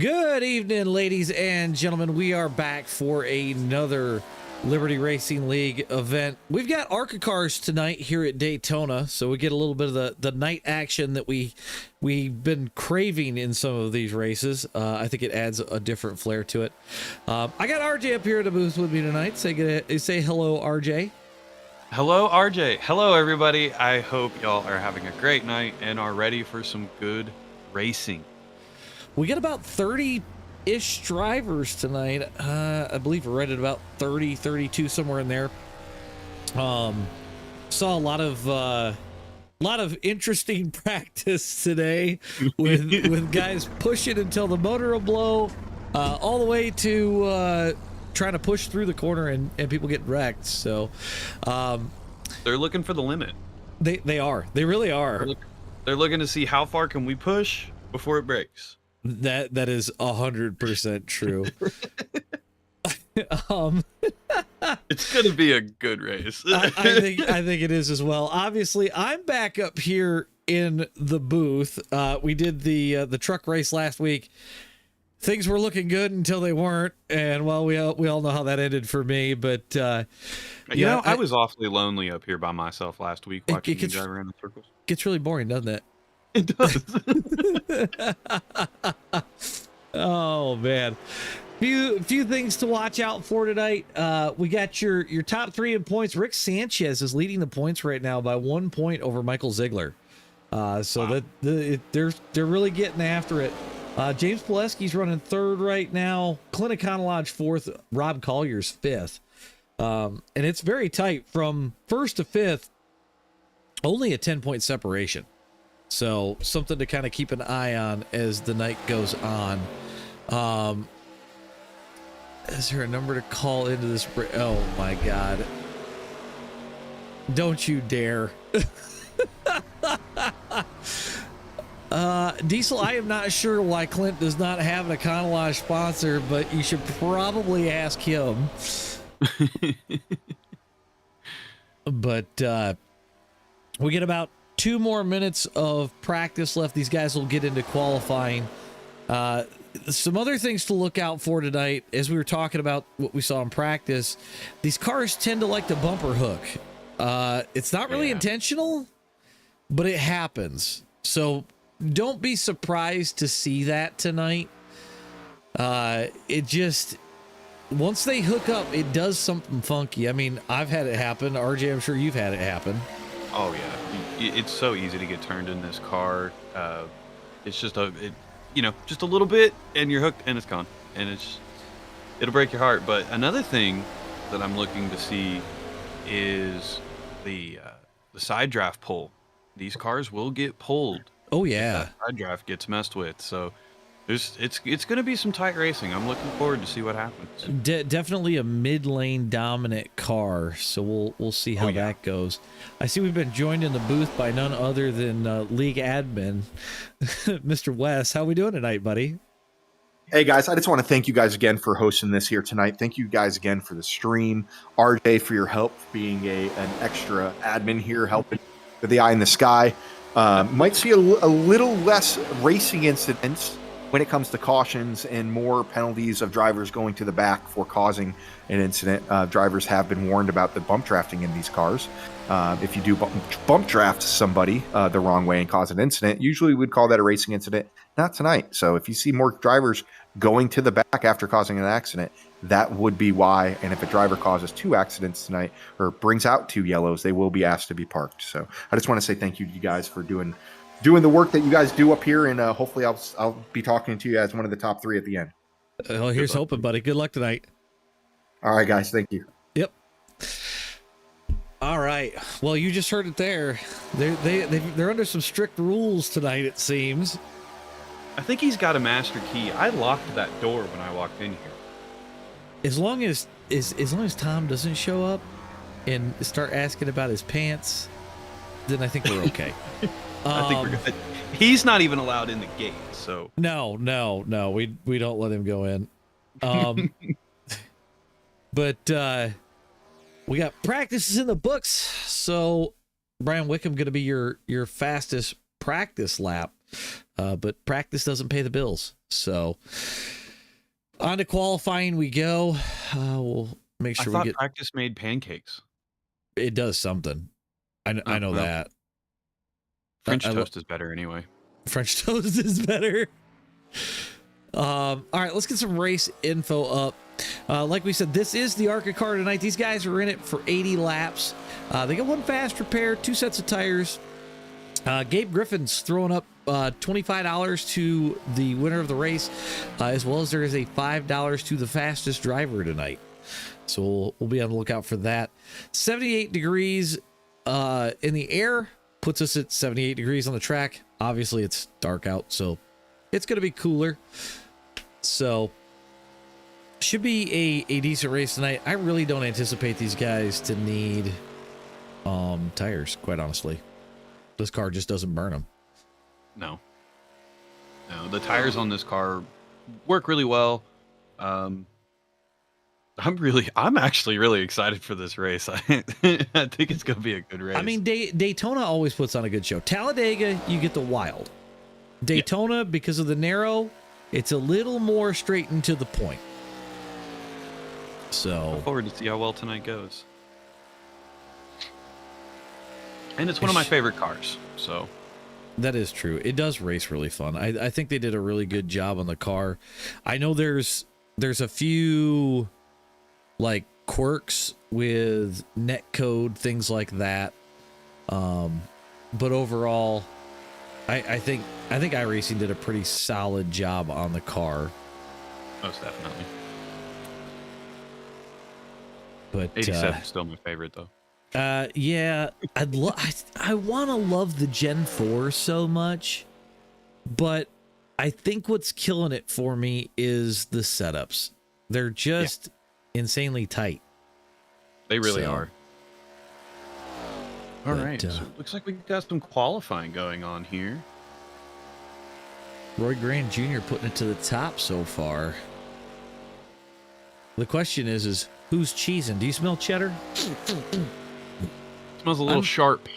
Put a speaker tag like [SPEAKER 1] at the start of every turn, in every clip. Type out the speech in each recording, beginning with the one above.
[SPEAKER 1] Good evening, ladies and gentlemen. We are back for another Liberty Racing League event. We've got ARCA cars tonight here at Daytona, so we get a little bit of the night action that we've been craving in some of these races. I think it adds a different flair to it. I got RJ up here at the booth with me tonight. Say hello, RJ.
[SPEAKER 2] Hello, RJ. Hello, everybody. I hope y'all are having a great night and are ready for some good racing.
[SPEAKER 1] We got about 30-ish drivers tonight. I believe we're right at about 30, 32, somewhere in there. Saw a lot of interesting practice today with guys pushing until the motor will blow, all the way to trying to push through the corner and people get wrecked. So
[SPEAKER 2] they're looking for the limit.
[SPEAKER 1] They are. They really are.
[SPEAKER 2] They're looking to see how far can we push before it breaks.
[SPEAKER 1] That is 100% true.
[SPEAKER 2] It's gonna be a good race.
[SPEAKER 1] I think it is as well. Obviously, I'm back up here in the booth. We did the truck race last week. Things were looking good until they weren't, and well, we all know how that ended for me. But
[SPEAKER 2] you know, I was awfully lonely up here by myself last week watching you drive around in circles.
[SPEAKER 1] Gets really boring, doesn't it?
[SPEAKER 2] It does.
[SPEAKER 1] Oh man, few things to watch out for tonight. We got your top three in points. Rick Sanchez is leading the points right now by 1 point over Michael Ziegler. So wow. They're really getting after it. James Pileski's running third right now. Clint Econolodge fourth. Rob Collier's fifth. And it's very tight from first to fifth. Only a 10-point separation. So something to kind of keep an eye on as the night goes on. Is there a number to call into this? Oh my God. Don't you dare. Diesel, I am not sure why Clint does not have an Econolodge sponsor, but you should probably ask him. But we get about 2 more minutes of practice left. These guys will get into qualifying. Some other things to look out for tonight, as we were talking about what we saw in practice, these cars tend to like to bumper hook. It's not really intentional, but it happens. So don't be surprised to see that tonight. It just, once they hook up, it does something funky. I mean, I've had it happen. RJ, I'm sure you've had it happen.
[SPEAKER 2] Oh yeah, it's so easy to get turned in this car. It's just just a little bit, and you're hooked, and it's gone, and it'll break your heart. But another thing that I'm looking to see is the side draft pull. These cars will get pulled.
[SPEAKER 1] Oh yeah,
[SPEAKER 2] side draft gets messed with. So it's going to be some tight racing. I'm looking forward to see what happens.
[SPEAKER 1] Definitely a mid-lane dominant car, so we'll see how that goes. I see we've been joined in the booth by none other than league admin, Mr. Wes. How we doing tonight, buddy?
[SPEAKER 3] Hey guys, I just want to thank you guys again for hosting this here tonight. Thank you guys again for the stream. RJ for your help being an extra admin here, helping with the eye in the sky. Might see a little less racing incidents when it comes to cautions and more penalties of drivers going to the back for causing an incident. Drivers have been warned about the bump drafting in these cars. If you do bump draft somebody the wrong way and cause an incident, usually we'd call that a racing incident. Not tonight. So if you see more drivers going to the back after causing an accident, that would be why. And if a driver causes 2 accidents tonight or brings out 2 yellows, they will be asked to be parked. So I just want to say thank you to you guys for doing the work that you guys do up here, and hopefully I'll be talking to you as one of the top 3 at the end.
[SPEAKER 1] Well, here's hoping, buddy. Good luck tonight.
[SPEAKER 3] All right, guys. Thank you.
[SPEAKER 1] Yep. All right. Well, you just heard it there. They're under some strict rules tonight, it seems.
[SPEAKER 2] I think he's got a master key. I locked that door when I walked in here.
[SPEAKER 1] As long as Tom doesn't show up and start asking about his pants, then I think we're okay.
[SPEAKER 2] I think we're good. He's not even allowed in the gate, so
[SPEAKER 1] no, we don't let him go in. But we got practices in the books, so Brian Wickham going to be your fastest practice lap, but practice doesn't pay the bills. So on to qualifying we go. We'll make sure
[SPEAKER 2] I
[SPEAKER 1] we get.
[SPEAKER 2] practice made pancakes.
[SPEAKER 1] It does something. I know
[SPEAKER 2] well,
[SPEAKER 1] that.
[SPEAKER 2] French toast is better anyway.
[SPEAKER 1] French toast is better. All right, let's get some race info up. Like we said, this is the ARCA car tonight. These guys are in it for 80 laps. They got one fast repair, 2 sets of tires. Gabe Griffin's throwing up $25 to the winner of the race, as well as there is a $5 to the fastest driver tonight. So we'll be on the lookout for that. 78 degrees in the air puts us at 78 degrees on the track. Obviously, it's dark out, so it's going to be cooler. So should be a decent race tonight. I really don't anticipate these guys to need tires, quite honestly. This car just doesn't burn them.
[SPEAKER 2] No, the tires on this car work really well. I'm actually really excited for this race. I think it's going to be a good race.
[SPEAKER 1] I mean, Daytona always puts on a good show. Talladega, you get the wild. Daytona, because of the narrow, it's a little more straight and to the point. So
[SPEAKER 2] look forward to see how well tonight goes. And it's one of my favorite cars, so.
[SPEAKER 1] That is true. It does race really fun. I think they did a really good job on the car. I know there's a few like quirks with net code, things like that. But overall, I think iRacing did a pretty solid job on the car.
[SPEAKER 2] Most definitely.
[SPEAKER 1] But
[SPEAKER 2] 87 is still my favorite though.
[SPEAKER 1] Yeah, I want to love the Gen 4 so much, but I think what's killing it for me is the setups. They're just insanely tight.
[SPEAKER 2] They really are. All
[SPEAKER 1] But,
[SPEAKER 2] right. So it looks like we got some qualifying going on here.
[SPEAKER 1] Roy Grant Jr. putting it to the top so far. The question is who's cheesing? Do you smell cheddar?
[SPEAKER 2] Smells a little sharp.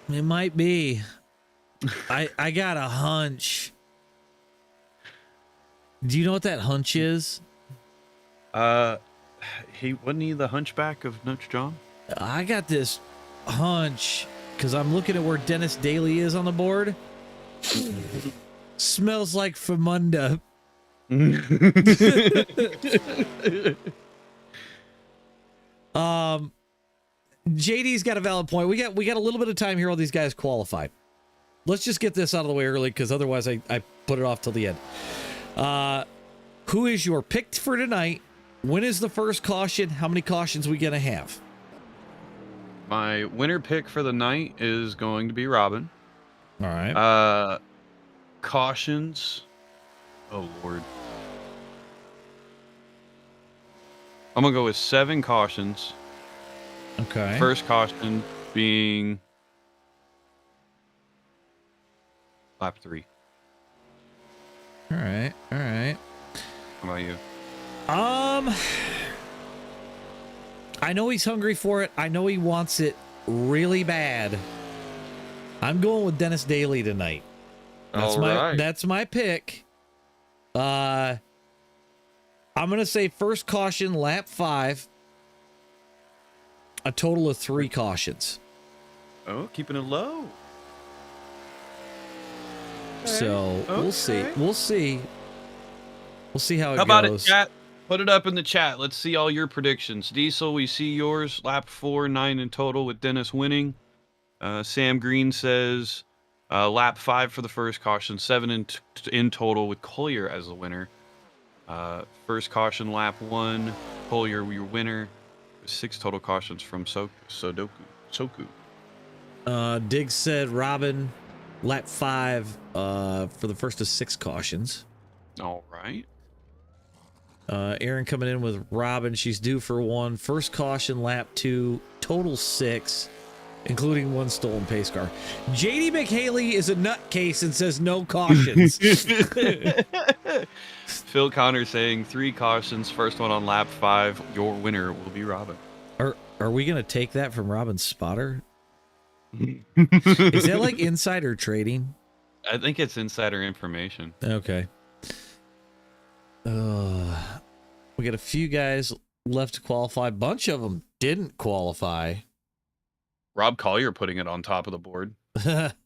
[SPEAKER 1] It might be. I got a hunch. Do you know what that hunch is?
[SPEAKER 2] Wasn't he the Hunchback of Notre Dame?
[SPEAKER 1] I got this hunch because I'm looking at where Dennis Daly is on the board. Smells like Famunda. JD's got a valid point. We got a little bit of time here while these guys qualify. Let's just get this out of the way early because otherwise I put it off till the end. Who is your pick for tonight? When is the first caution? How many cautions we gonna have?
[SPEAKER 2] My winner pick for the night is going to be Robin.
[SPEAKER 1] All right.
[SPEAKER 2] Cautions. Oh Lord. I'm gonna go with 7 cautions.
[SPEAKER 1] Okay.
[SPEAKER 2] First caution being lap 3.
[SPEAKER 1] All right. All right.
[SPEAKER 2] How about you?
[SPEAKER 1] I know he's hungry for it. I know he wants it really bad. I'm going with Dennis Daly tonight. That's my pick. I'm gonna say first caution, lap 5. A total of 3 cautions.
[SPEAKER 2] Oh, keeping it low.
[SPEAKER 1] So we'll see. We'll see. We'll see how it
[SPEAKER 2] How about it,
[SPEAKER 1] goes.
[SPEAKER 2] chat? Put it up in the chat. Let's see all your predictions. Diesel, we see yours. Lap 4, 9 in total with Dennis winning. Sam Green says lap 5 for the first caution, 7 in total with Collier as the winner. First caution, lap 1, Collier, your winner. 6 total cautions from Soku.
[SPEAKER 1] Diggs said Robin, lap 5 for the first of 6 cautions.
[SPEAKER 2] All right.
[SPEAKER 1] Aaron coming in with Robin. She's due for 1. First caution, lap 2, total 6, including 1 stolen pace car. JD McHaley is a nutcase and says no cautions.
[SPEAKER 2] Phil Connor saying 3 cautions. First one on lap 5. Your winner will be Robin.
[SPEAKER 1] Are we gonna take that from Robin's spotter? Is that like insider trading?
[SPEAKER 2] I think it's insider information.
[SPEAKER 1] Okay. We got a few guys left to qualify. A bunch of them didn't qualify.
[SPEAKER 2] Rob Collier putting it on top of the board.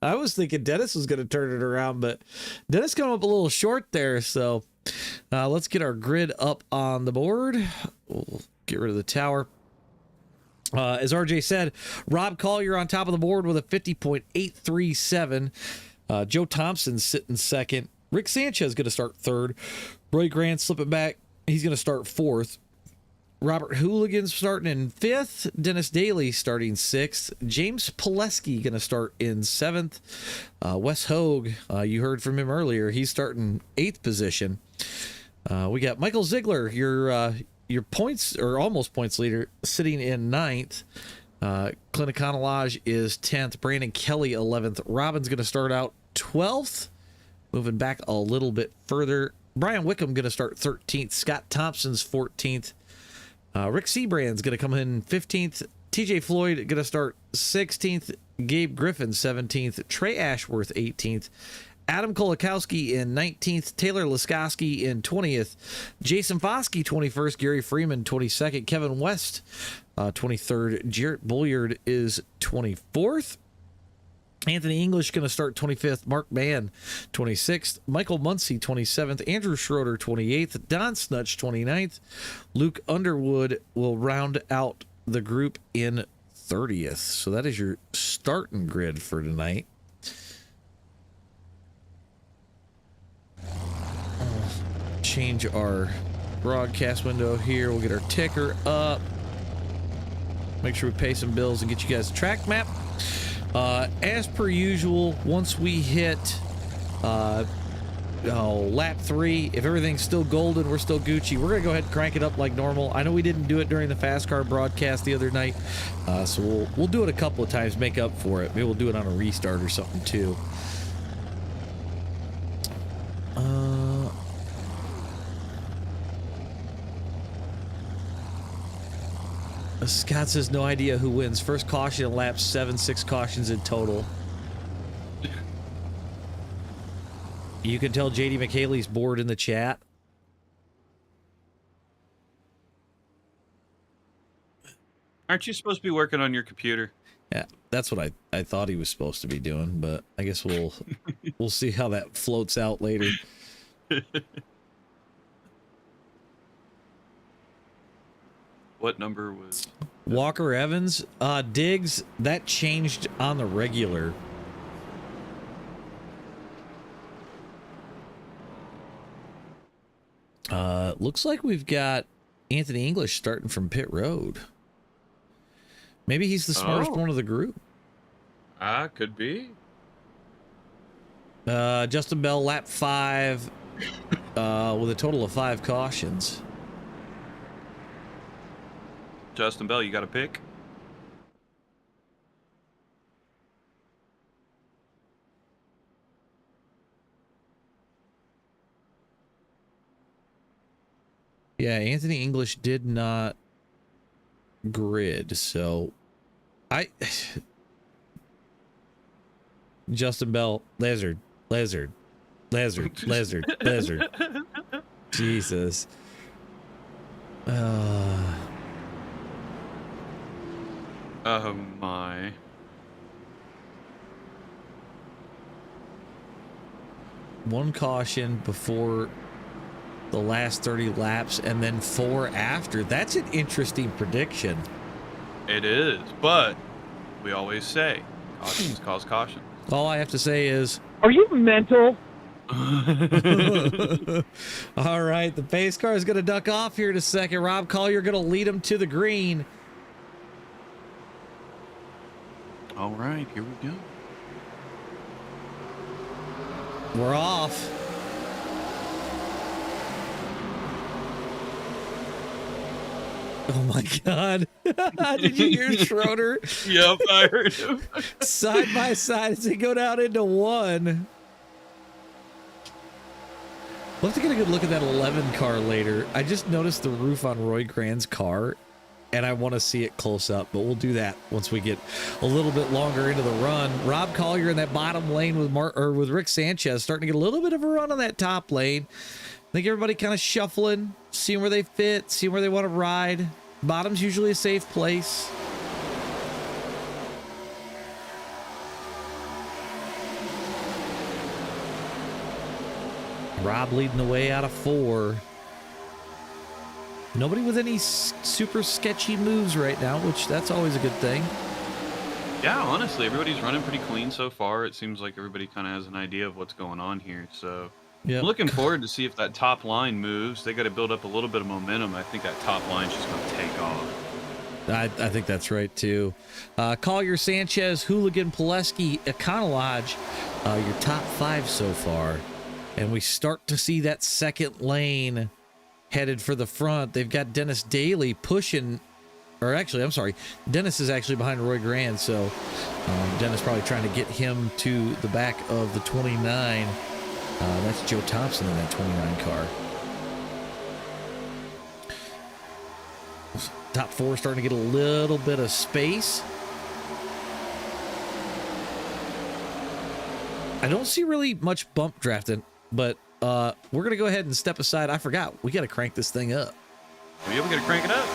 [SPEAKER 1] I was thinking Dennis was going to turn it around, but Dennis coming up a little short there. So let's get our grid up on the board. We'll get rid of the tower. As RJ said, Rob Collier on top of the board with a 50.837. Joe Thompson sitting second. Rick Sanchez going to start third. Roy Grant slipping back. He's going to start fourth. Robert Hooligan starting in fifth. Dennis Daly starting sixth. James Pileski going to start in seventh. Wes Hogue, you heard from him earlier. He's starting eighth position. We got Michael Ziegler, your points or almost points leader, sitting in ninth. Clint Econologe is 10th. Brandon Kelly 11th. Robin's going to start out 12th. Moving back a little bit further. Brian Wickham going to start 13th. Scott Thompson's 14th. Rick Seabrand's going to come in 15th. TJ Floyd going to start 16th. Gabe Griffin 17th. Trey Ashworth 18th. Adam Kolakowski in 19th. Taylor Laskowski in 20th. Jason Foskey 21st. Gary Freeman 22nd. Kevin West 23rd. Jarrett Bulliard is 24th. Anthony English going to start 25th. Mark Mann 26th. Michael Muncy 27th. Andrew Schroeder 28th. Don Snutch 29th. Luke Underwood will round out the group in 30th. So that is your starting grid for tonight. Change our broadcast window here. We'll get our ticker up. Make sure we pay some bills and get you guys a track map. As per usual, once we hit lap 3, if everything's still golden, we're still Gucci, we're gonna go ahead and crank it up like normal. I know we didn't do it during the fast car broadcast the other night, so we'll do it a couple of times, make up for it. Maybe we'll do it on a restart or something too. Scott says no idea who wins. First caution in lap 7, 6 cautions in total. You can tell JD McHaley's bored in the chat.
[SPEAKER 2] Aren't you supposed to be working on your computer?
[SPEAKER 1] Yeah, that's what I thought he was supposed to be doing, but I guess we'll see how that floats out later.
[SPEAKER 2] What number was
[SPEAKER 1] Walker Evans? Diggs, that changed on the regular. Looks like we've got Anthony English starting from pit road. Maybe he's the smartest one of the group.
[SPEAKER 2] Could be.
[SPEAKER 1] Justin Bell, lap 5, with a total of 5 cautions.
[SPEAKER 2] Justin Bell, you got a pick?
[SPEAKER 1] Yeah, Anthony English did not grid, so Justin Bell, Lizard. Jesus.
[SPEAKER 2] Oh my.
[SPEAKER 1] One caution before the last 30 laps and then 4 after. That's an interesting prediction.
[SPEAKER 2] It is, but we always say cautions cause caution.
[SPEAKER 1] All I have to say is,
[SPEAKER 4] are you mental?
[SPEAKER 1] all right, the pace car is going to duck off here in a second. Rob Collier going to lead him to the green.
[SPEAKER 2] All right, here we go.
[SPEAKER 1] We're off. Oh my God. Did you hear Schroeder?
[SPEAKER 2] Yep, I heard him.
[SPEAKER 1] Side by side as they go down into 1. We'll have to get a good look at that 11 car later. I just noticed the roof on Roy Grand's car, and I want to see it close up, but we'll do that once we get a little bit longer into the run. Rob Collier in that bottom lane with Rick Sanchez starting to get a little bit of a run on that top lane. think everybody kind of shuffling, seeing where they fit, seeing where they want to ride. Bottom's usually a safe place. Rob leading the way out of 4. Nobody with any super sketchy moves right now, which that's always a good thing.
[SPEAKER 2] Yeah, honestly, everybody's running pretty clean so far. It seems like everybody kind of has an idea of what's going on here. So
[SPEAKER 1] Yep.
[SPEAKER 2] I'm looking forward to see if that top line moves. They got to build up a little bit of momentum. I think that top line's just going to take off.
[SPEAKER 1] I think that's right, too. Collier, Sanchez, Hooligan, Pileski, Econolodge, your top 5 so far. And we start to see that second lane headed for the front. They've got Dennis Daly pushing, or actually, I'm sorry, Dennis is actually behind Roy Grand, so Dennis probably trying to get him to the back of the 29. That's Joe Thompson in that 29 car. Top 4 starting to get a little bit of space. I don't see really much bump drafting, but we're going to go ahead and step aside. I forgot. We got to crank this thing up.
[SPEAKER 2] Yeah, we got to crank it up.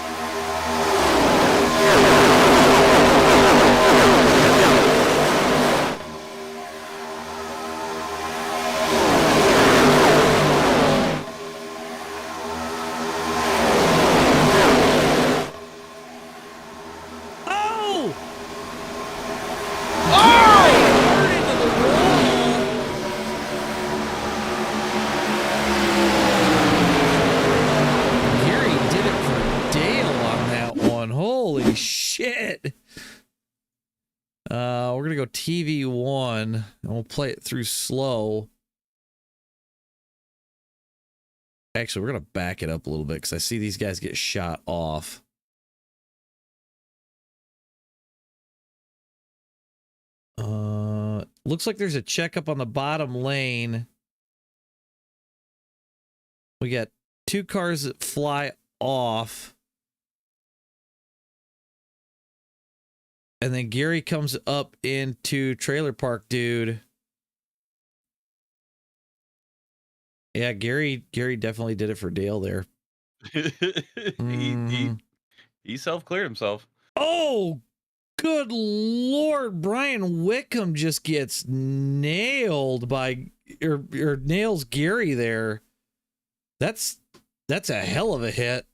[SPEAKER 1] We're going to go TV1 and we'll play it through slow. Actually, we're going to back it up a little bit because I see these guys get shot off. Looks like there's a checkup on the bottom lane. We got 2 cars that fly off. And then Gary comes up into trailer park, dude. Yeah, Gary definitely did it for Dale there.
[SPEAKER 2] He self-cleared himself.
[SPEAKER 1] Oh, good Lord. Brian Wickham just gets nailed by, or nails Gary there. That's a hell of a hit.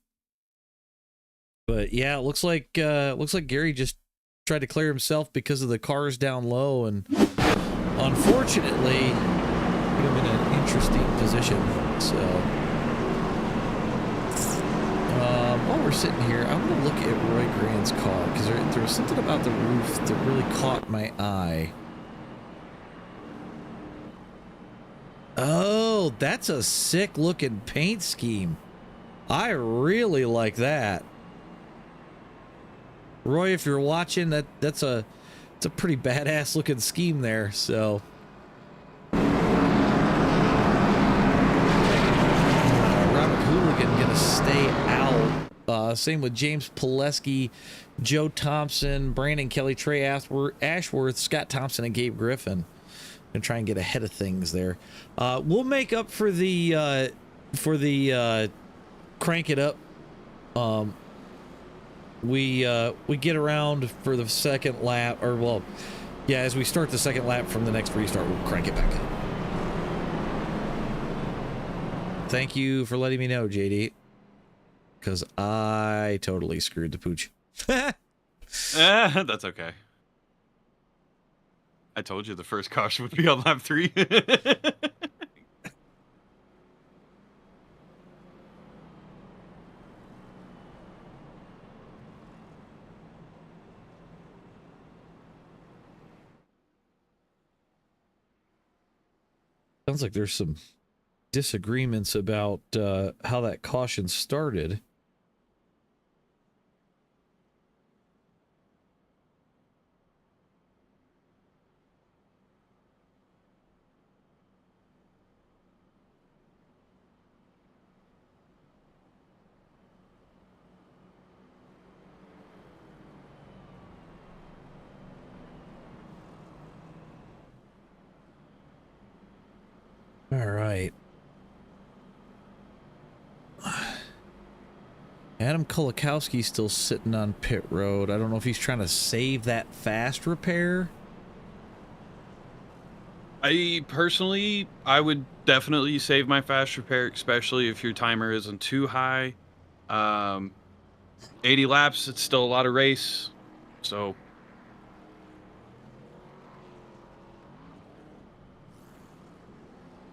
[SPEAKER 1] But yeah, it looks like Gary just tried to clear himself because of the cars down low, and unfortunately put him in an interesting position. So while we're sitting here, I want to look at Roy Grand's car because there was something about the roof that really caught my eye. Oh, that's a sick looking paint scheme. I really like that. Roy, if you're watching, it's a pretty badass looking scheme there. So Robert Hooligan gonna stay out. Same with James Pileski, Joe Thompson, Brandon Kelly, Trey Ashworth, Scott Thompson, and Gabe Griffin. And try and get ahead of things there. We'll make up for the crank it up. We get around for the second lap, or well, yeah, as we start the second lap from the next restart, we'll crank it back up. Thank you for letting me know, JD, because I totally screwed the pooch.
[SPEAKER 2] That's okay. I told you the first caution would be on lap 3.
[SPEAKER 1] Sounds like there's some disagreements about how that caution started. All right. Adam Kulikowski's still sitting on pit road. I don't know if he's trying to save that fast repair.
[SPEAKER 2] I personally, I would definitely save my fast repair, especially if your timer isn't too high. 80 laps, it's still a lot of race. So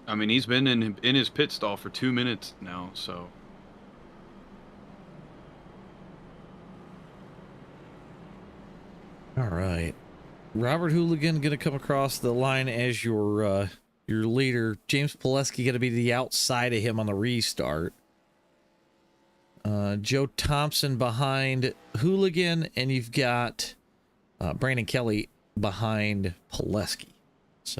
[SPEAKER 2] I mean, he's been in his pit stall for 2 minutes now, so.
[SPEAKER 1] All right. Robert Hooligan going to come across the line as your leader. James Pileski going to be to the outside of him on the restart. Joe Thompson behind Hooligan, and you've got Brandon Kelly behind Pileski. So.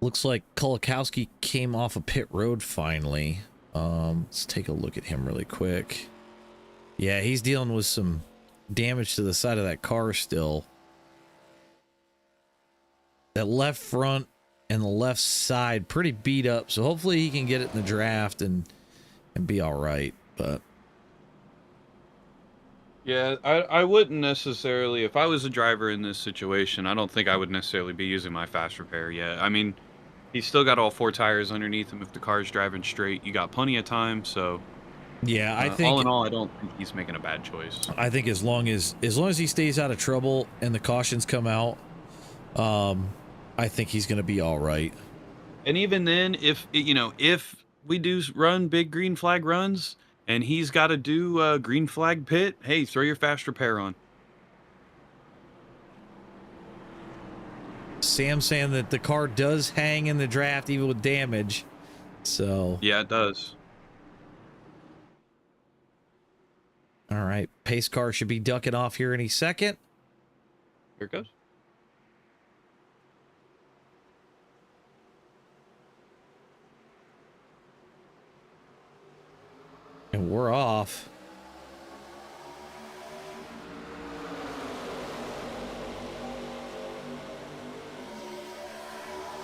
[SPEAKER 1] Looks like Kulikowski came off a pit road finally. Let's take a look at him really quick. Yeah, he's dealing with some damage to the side of that car still. That left front and the left side pretty beat up, so hopefully he can get it in the draft and be all right. But
[SPEAKER 2] Yeah, I wouldn't necessarily, if I was a driver in this situation, I don't think I would necessarily be using my fast repair yet. I mean, he's still got all 4 tires underneath him. If the car's driving straight, you got plenty of time. So
[SPEAKER 1] yeah, I think
[SPEAKER 2] all in all, I don't think he's making a bad choice.
[SPEAKER 1] I think as long as he stays out of trouble and the cautions come out, I think he's going to be all right.
[SPEAKER 2] And even then, if we do run big green flag runs and he's got to do a green flag pit, hey, throw your fast repair on.
[SPEAKER 1] Sam saying that the car does hang in the draft even with damage. So
[SPEAKER 2] yeah, it does.
[SPEAKER 1] All right, pace car should be ducking off here any second.
[SPEAKER 2] Here it goes.
[SPEAKER 1] And we're off.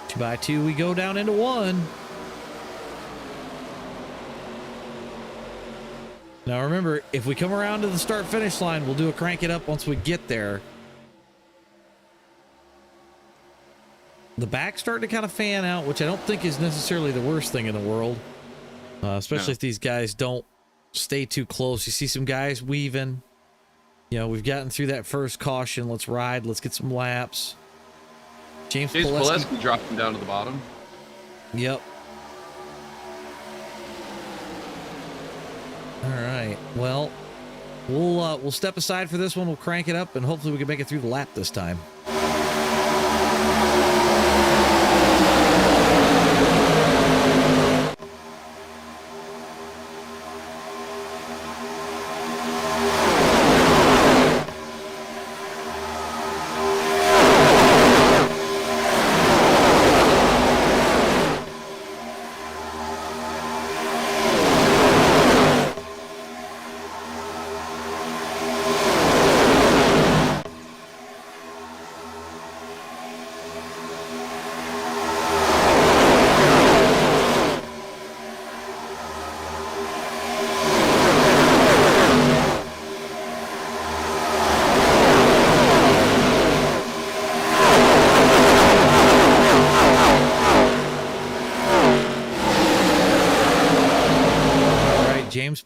[SPEAKER 1] Two by two, we go down into one. Now remember, if we come around to the start-finish line, we'll do a crank it up once we get there. The back's starting to kind of fan out, which I don't think is necessarily the worst thing in the world. Especially if these guys don't stay too close. You see some guys weaving. You know, we've gotten through that first caution. Let's ride. Let's get some laps. James
[SPEAKER 2] Pileski dropped him down to the bottom.
[SPEAKER 1] Yep. All right. Well, we'll step aside for this one. We'll crank it up, and hopefully we can make it through the lap this time.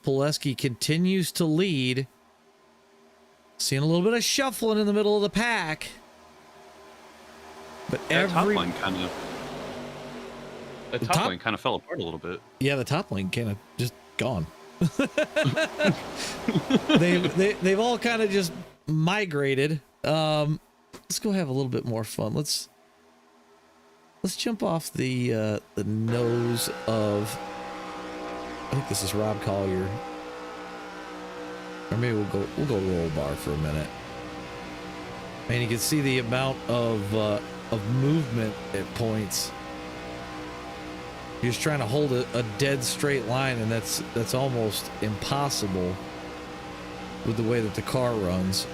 [SPEAKER 1] Pileski continues to lead. Seeing a little bit of shuffling in the middle of the pack. But
[SPEAKER 2] that
[SPEAKER 1] every
[SPEAKER 2] top line kind of fell apart a little bit.
[SPEAKER 1] Yeah, the top lane kind of just gone. they've all kind of just migrated. Let's go have a little bit more fun. Let's jump off the nose of, I think this is Rob Collier. Or maybe we'll go roll bar for a minute. And you can see the amount of movement at points. You're just trying to hold a dead straight line, and that's almost impossible with the way that the car runs.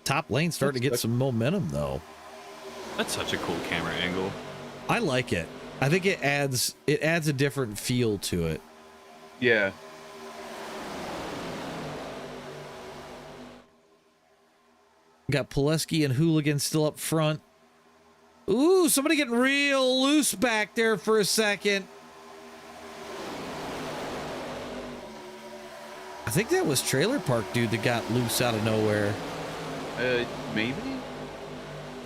[SPEAKER 1] Top lane starting to get some momentum, though.
[SPEAKER 2] That's such a cool camera angle.
[SPEAKER 1] I like it. I think it adds a different feel to it.
[SPEAKER 2] Yeah.
[SPEAKER 1] Got Pileski and Hooligan still up front. Ooh, somebody getting real loose back there for a second. I think that was Trailer Park dude that got loose out of nowhere.
[SPEAKER 2] Maybe.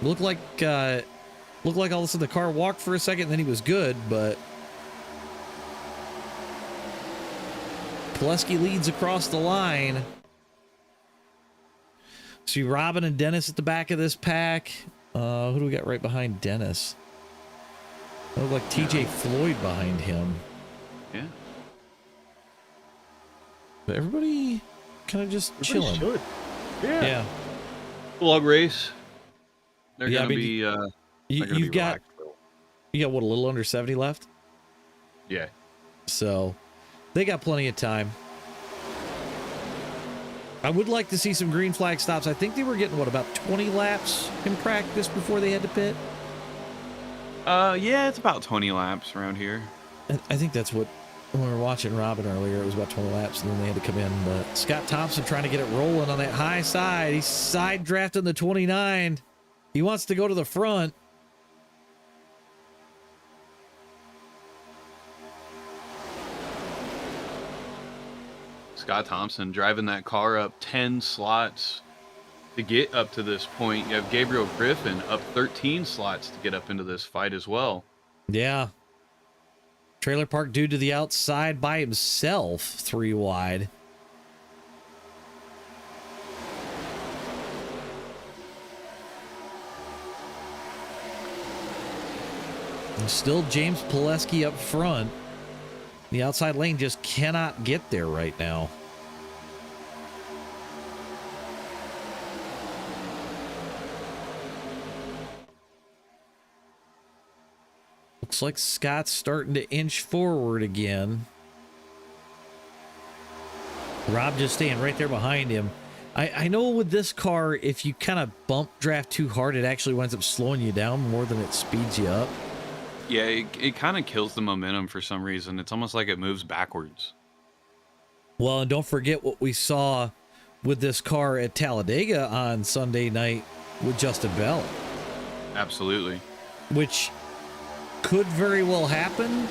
[SPEAKER 1] Looked like all of a sudden the car walked for a second, and then he was good, but Pileski leads across the line. See Robin and Dennis at the back of this pack. Who do we got right behind Dennis? It looked like TJ Floyd behind him.
[SPEAKER 2] Yeah.
[SPEAKER 1] But everybody kind of just chilling.
[SPEAKER 2] Yeah. Log race. They're
[SPEAKER 1] Yeah,
[SPEAKER 2] gonna
[SPEAKER 1] I mean,
[SPEAKER 2] be.
[SPEAKER 1] You've got what, a little under 70 left?
[SPEAKER 2] Yeah.
[SPEAKER 1] So they got plenty of time. I would like to see some green flag stops. I think they were getting, what, about 20 laps in practice before they had to pit?
[SPEAKER 2] Yeah, it's about 20 laps around here.
[SPEAKER 1] I think that's what, when we were watching Robin earlier, it was about 20 laps, and then they had to come in. But Scott Thompson trying to get it rolling on that high side. He's side drafting the 29. He wants to go to the front.
[SPEAKER 2] Scott Thompson driving that car up 10 slots to get up to this point. You have Gabriel Griffin up 13 slots to get up into this fight as well.
[SPEAKER 1] Yeah. Trailer Park dude to the outside by himself, 3 wide. And still James Pileski up front. The outside lane just cannot get there right now. Looks like Scott's starting to inch forward again. Rob just staying right there behind him. I know with this car, if you kind of bump draft too hard, it actually winds up slowing you down more than it speeds you up.
[SPEAKER 2] Yeah, it kind of kills the momentum for some reason. It's almost like it moves backwards.
[SPEAKER 1] Well, and don't forget what we saw with this car at Talladega on Sunday night with Justin Bell.
[SPEAKER 2] Absolutely.
[SPEAKER 1] Which could very well happen.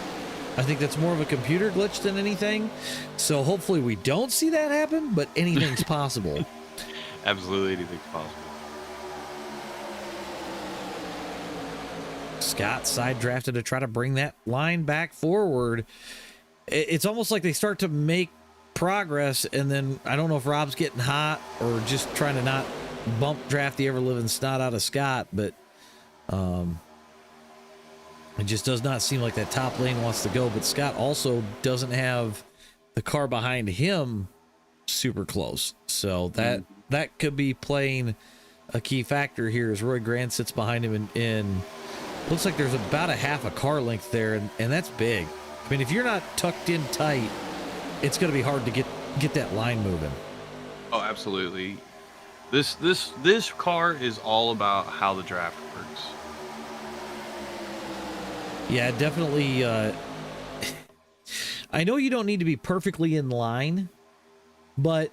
[SPEAKER 1] I think that's more of a computer glitch than anything. So hopefully we don't see that happen, but anything's possible.
[SPEAKER 2] Absolutely anything's possible.
[SPEAKER 1] Scott side drafted to try to bring that line back forward. It's almost like they start to make progress, and then I don't know if Rob's getting hot or just trying to not bump draft the ever-living snot out of Scott, but it just does not seem like that top lane wants to go. But Scott also doesn't have the car behind him super close, so that could be playing a key factor here as Roy Grant sits behind him in looks like there's about a half a car length there, and that's big. I mean, if you're not tucked in tight, it's going to be hard to get that line moving.
[SPEAKER 2] Oh, absolutely. This car is all about how the draft works.
[SPEAKER 1] Yeah, definitely. I know you don't need to be perfectly in line, but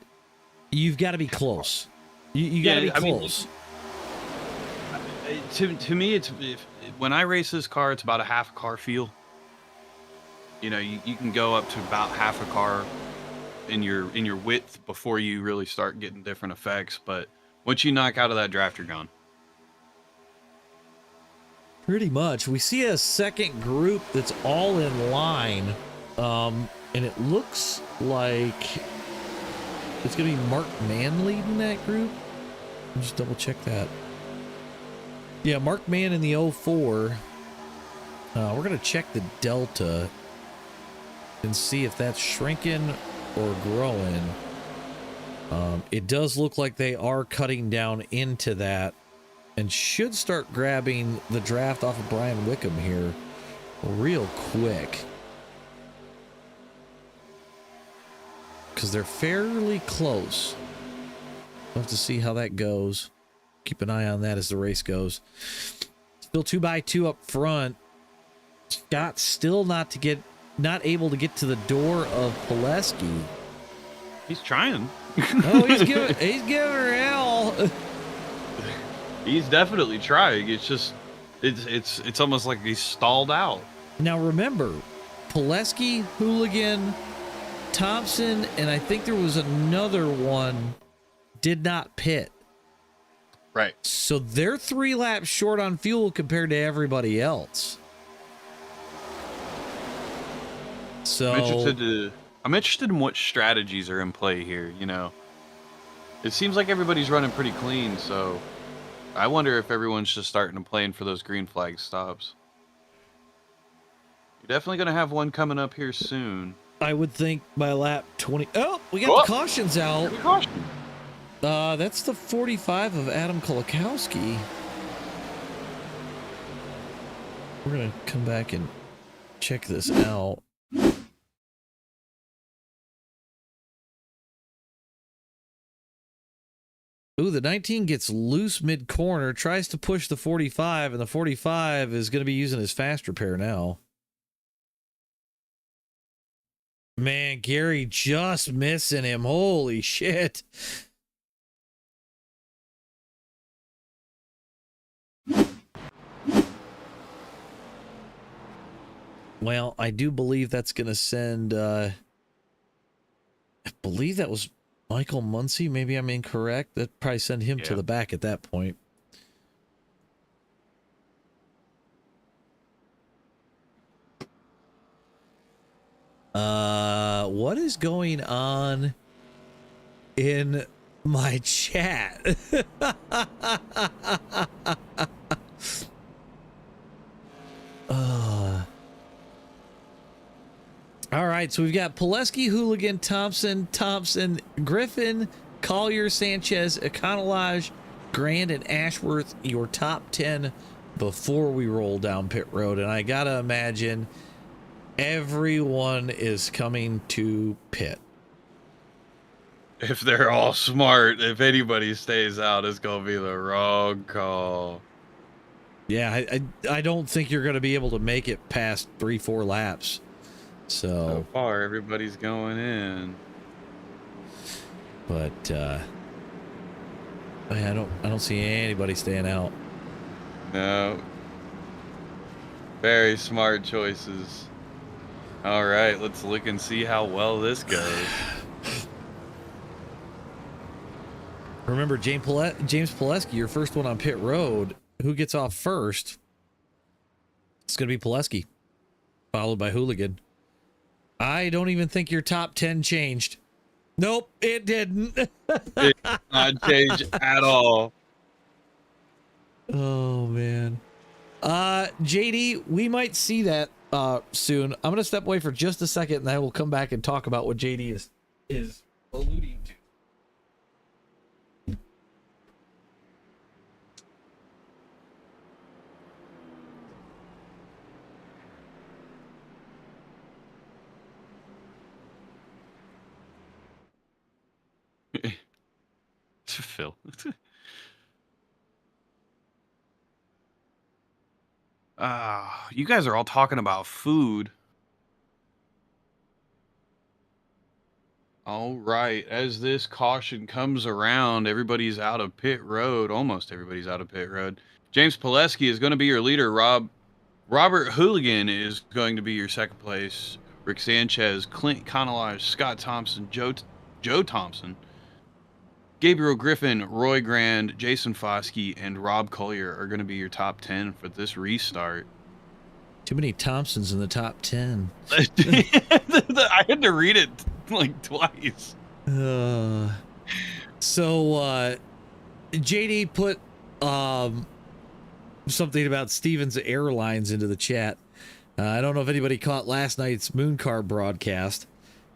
[SPEAKER 1] you've got to be close. You got to be close.
[SPEAKER 2] To me, when I race this car, it's about a half a car feel. You know, you can go up to about half a car in your width before you really start getting different effects. But once you knock out of that draft, you're gone.
[SPEAKER 1] Pretty much. We see a second group that's all in line, and it looks like it's going to be Mark Mann leading that group. I'll just double check that. Yeah, Mark Mann in the 04. We're going to check the Delta and see if that's shrinking or growing. It does look like they are cutting down into that and should start grabbing the draft off of Brian Wickham here real quick. Because they're fairly close. We'll have to see how that goes. Keep an eye on that as the race goes. Still 2x2 up front. Scott still not able to get to the door of Pileski.
[SPEAKER 2] He's trying.
[SPEAKER 1] Oh, he's giving her hell.
[SPEAKER 2] He's definitely trying. It's just it's almost like he's stalled out.
[SPEAKER 1] Now remember, Pileski, Hooligan, Thompson, and I think there was another one did not pit.
[SPEAKER 2] Right.
[SPEAKER 1] So they're 3 laps short on fuel compared to everybody else. So
[SPEAKER 2] I'm interested in what strategies are in play here, you know. It seems like everybody's running pretty clean, so I wonder if everyone's just starting to plan for those green flag stops. You're definitely going to have one coming up here soon.
[SPEAKER 1] I would think by lap 20. Oh, we got the cautions out.
[SPEAKER 2] Caution.
[SPEAKER 1] That's the 45 of Adam Kolakowski. We're going to come back and check this out. Ooh, the 19 gets loose mid-corner, tries to push the 45, and the 45 is going to be using his fast repair now. Man, Gary just missing him. Holy shit. Well, I do believe that's going to send, I believe that was Michael Muncy. Maybe I'm incorrect. That'd probably send him to the back at that point. What is going on in my chat? All right, so we've got Pileski, Hooligan, Thompson, Griffin, Collier, Sanchez, Econolodge, Grand, and Ashworth, your top 10 before we roll down pit road. And I gotta imagine everyone is coming to pit.
[SPEAKER 2] If they're all smart, if anybody stays out, it's gonna be the wrong call.
[SPEAKER 1] Yeah, I don't think you're gonna be able to make it past 3-4 laps.
[SPEAKER 2] So far, everybody's going in.
[SPEAKER 1] But I don't see anybody staying out.
[SPEAKER 2] No. Very smart choices. All right, let's look and see how well this goes.
[SPEAKER 1] Remember, James Pileski, your first one on pit road. Who gets off first? It's going to be Pileski, followed by Hooligan. I don't even think your top 10 changed. Nope, it didn't.
[SPEAKER 2] It did not change at all.
[SPEAKER 1] Oh, man. JD, we might see that soon. I'm going to step away for just a second, and I will come back and talk about what JD is alluding to.
[SPEAKER 2] Phil. You guys are all talking about food. All right, as this caution comes around, everybody's out of pit road. Almost everybody's out of pit road. James Pileski is going to be your leader. Robert Hooligan is going to be your second place. Rick Sanchez, Clint Econolodge, Scott Thompson, Joe Thompson, Gabriel Griffin, Roy Grand, Jason Foskey, and Rob Collier are going to be your top 10 for this restart.
[SPEAKER 1] Too many Thompsons in the top 10.
[SPEAKER 2] I had to read it like twice.
[SPEAKER 1] So JD put something about Stevens Airlines into the chat. I don't know if anybody caught last night's Mooncar broadcast,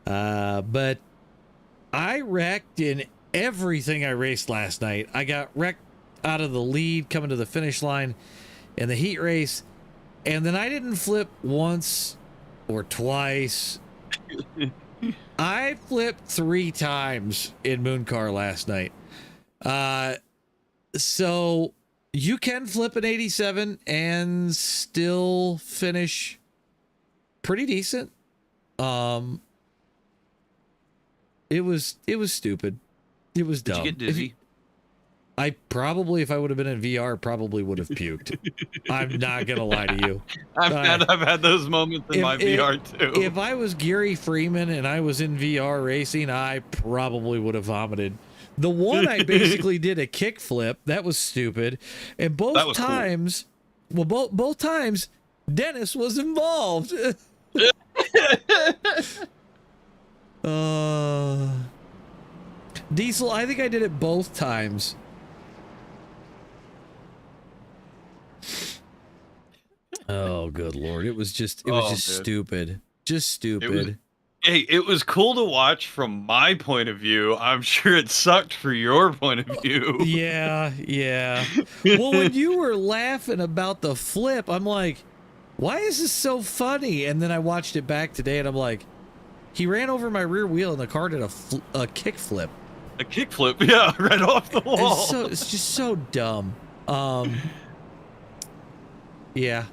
[SPEAKER 1] but I wrecked in everything I raced last night. I got wrecked out of the lead coming to the finish line in the heat race. And then I didn't flip once or twice. I flipped 3 times in Mooncar last night. So you can flip an 87 and still finish pretty decent. It was stupid. It was dumb.
[SPEAKER 2] Did you get dizzy?
[SPEAKER 1] I probably, if I would have been in VR, probably would have puked. I'm not gonna lie to you.
[SPEAKER 2] I've had those moments in my VR too.
[SPEAKER 1] If I was Gary Freeman and I was in VR racing, I probably would have vomited. The one I basically did a kickflip. That was stupid. And both times, cool. Well, both times, Dennis was involved. Diesel, I think I did it both times. Oh, good Lord. It was just stupid. Just stupid.
[SPEAKER 2] It was cool to watch from my point of view. I'm sure it sucked for your point of view.
[SPEAKER 1] Yeah. Well, when you were laughing about the flip, I'm like, why is this so funny? And then I watched it back today and I'm like, he ran over my rear wheel and the car did a kick flip.
[SPEAKER 2] A kick flip? Yeah, right off the wall.
[SPEAKER 1] It's just so dumb. Yeah,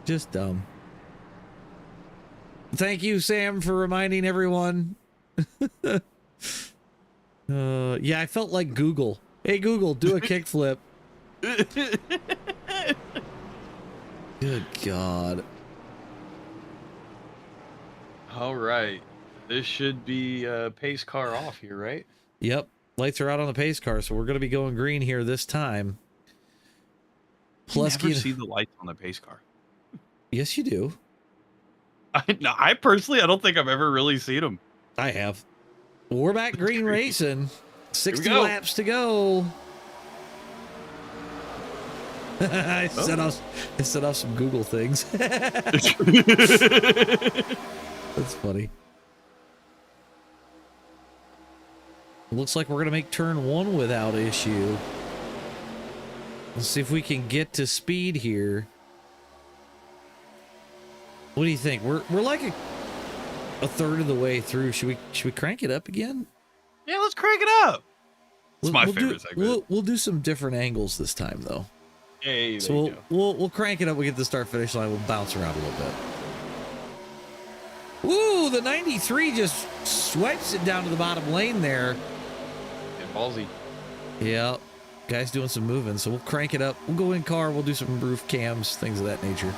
[SPEAKER 1] just dumb. Thank you, Sam, for reminding everyone. Yeah, I felt like Google. Hey, Google, do a kickflip. Good God.
[SPEAKER 2] All right. This should be pace car off here, right?
[SPEAKER 1] Yep. Lights are out on the pace car, so we're going to be going green here this time.
[SPEAKER 2] Plus, you never see the lights on the pace car.
[SPEAKER 1] Yes, you do.
[SPEAKER 2] I personally, I don't think I've ever really seen them.
[SPEAKER 1] I have. We're back green racing. 60 laps to go. I set off some Google things. That's funny. Looks like we're going to make turn 1 without issue. Let's see if we can get to speed here. What do you think? We're like a third of the way through. Should we crank it up again?
[SPEAKER 2] Yeah, let's crank it up. It's my favorite segment.
[SPEAKER 1] We'll do some different angles this time though.
[SPEAKER 2] Hey,
[SPEAKER 1] so we'll crank it up. We get to the start finish line. We'll bounce around a little bit. Ooh, the 93 just swipes it down to the bottom lane there.
[SPEAKER 2] Get ballsy.
[SPEAKER 1] Yeah, guys doing some moving. So we'll crank it up. We'll go in car. We'll do some roof cams, things of that nature.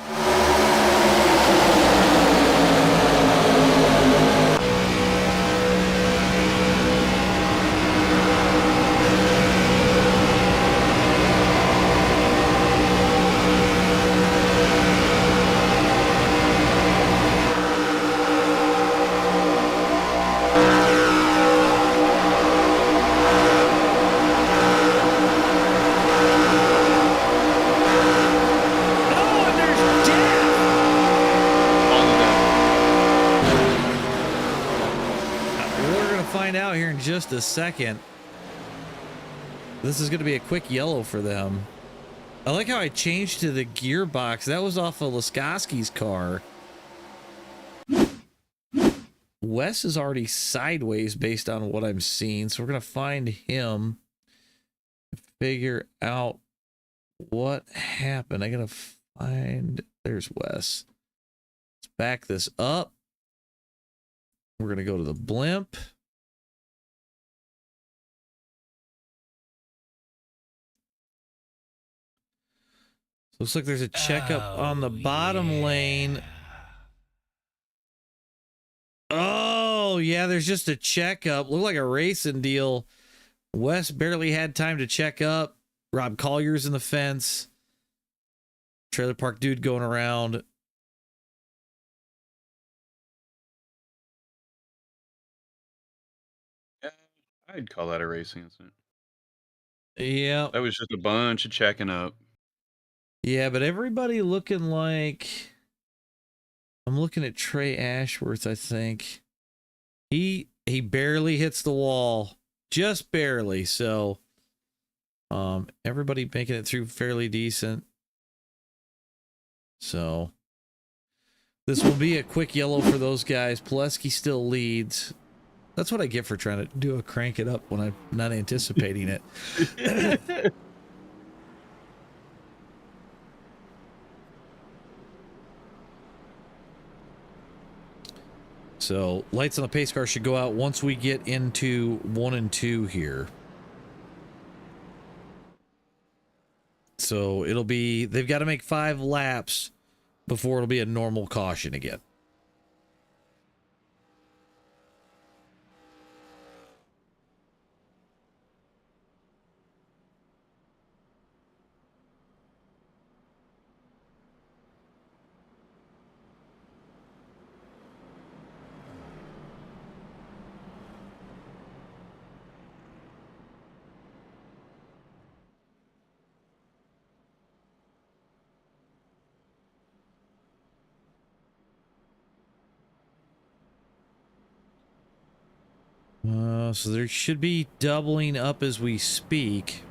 [SPEAKER 1] Just a second. This is going to be a quick yellow for them. I like how I changed to the gearbox. That was off of Laskowski's car. Wes is already sideways based on what I'm seeing, so we're going to find him, figure out what happened. I got to find, there's Wes. Let's back this up. We're going to go to the blimp. Looks like there's a checkup on the bottom lane. Oh, yeah, there's just a checkup. Looked like a racing deal. Wes barely had time to check up. Rob Collier's in the fence. Trailer park dude going around.
[SPEAKER 2] Yeah, I'd call that a racing incident.
[SPEAKER 1] Yeah.
[SPEAKER 2] That was just a bunch of checking up.
[SPEAKER 1] Yeah, but everybody looking like... I'm looking at Trey Ashworth, I think. He barely hits the wall. Just barely, so... Everybody making it through fairly decent. So this will be a quick yellow for those guys. Pileski still leads. That's what I get for trying to do a crank it up when I'm not anticipating it. So lights on the pace car should go out once we get into 1 and 2 here. So it'll be, they've got to make 5 laps before it'll be a normal caution again. So there should be doubling up as we speak.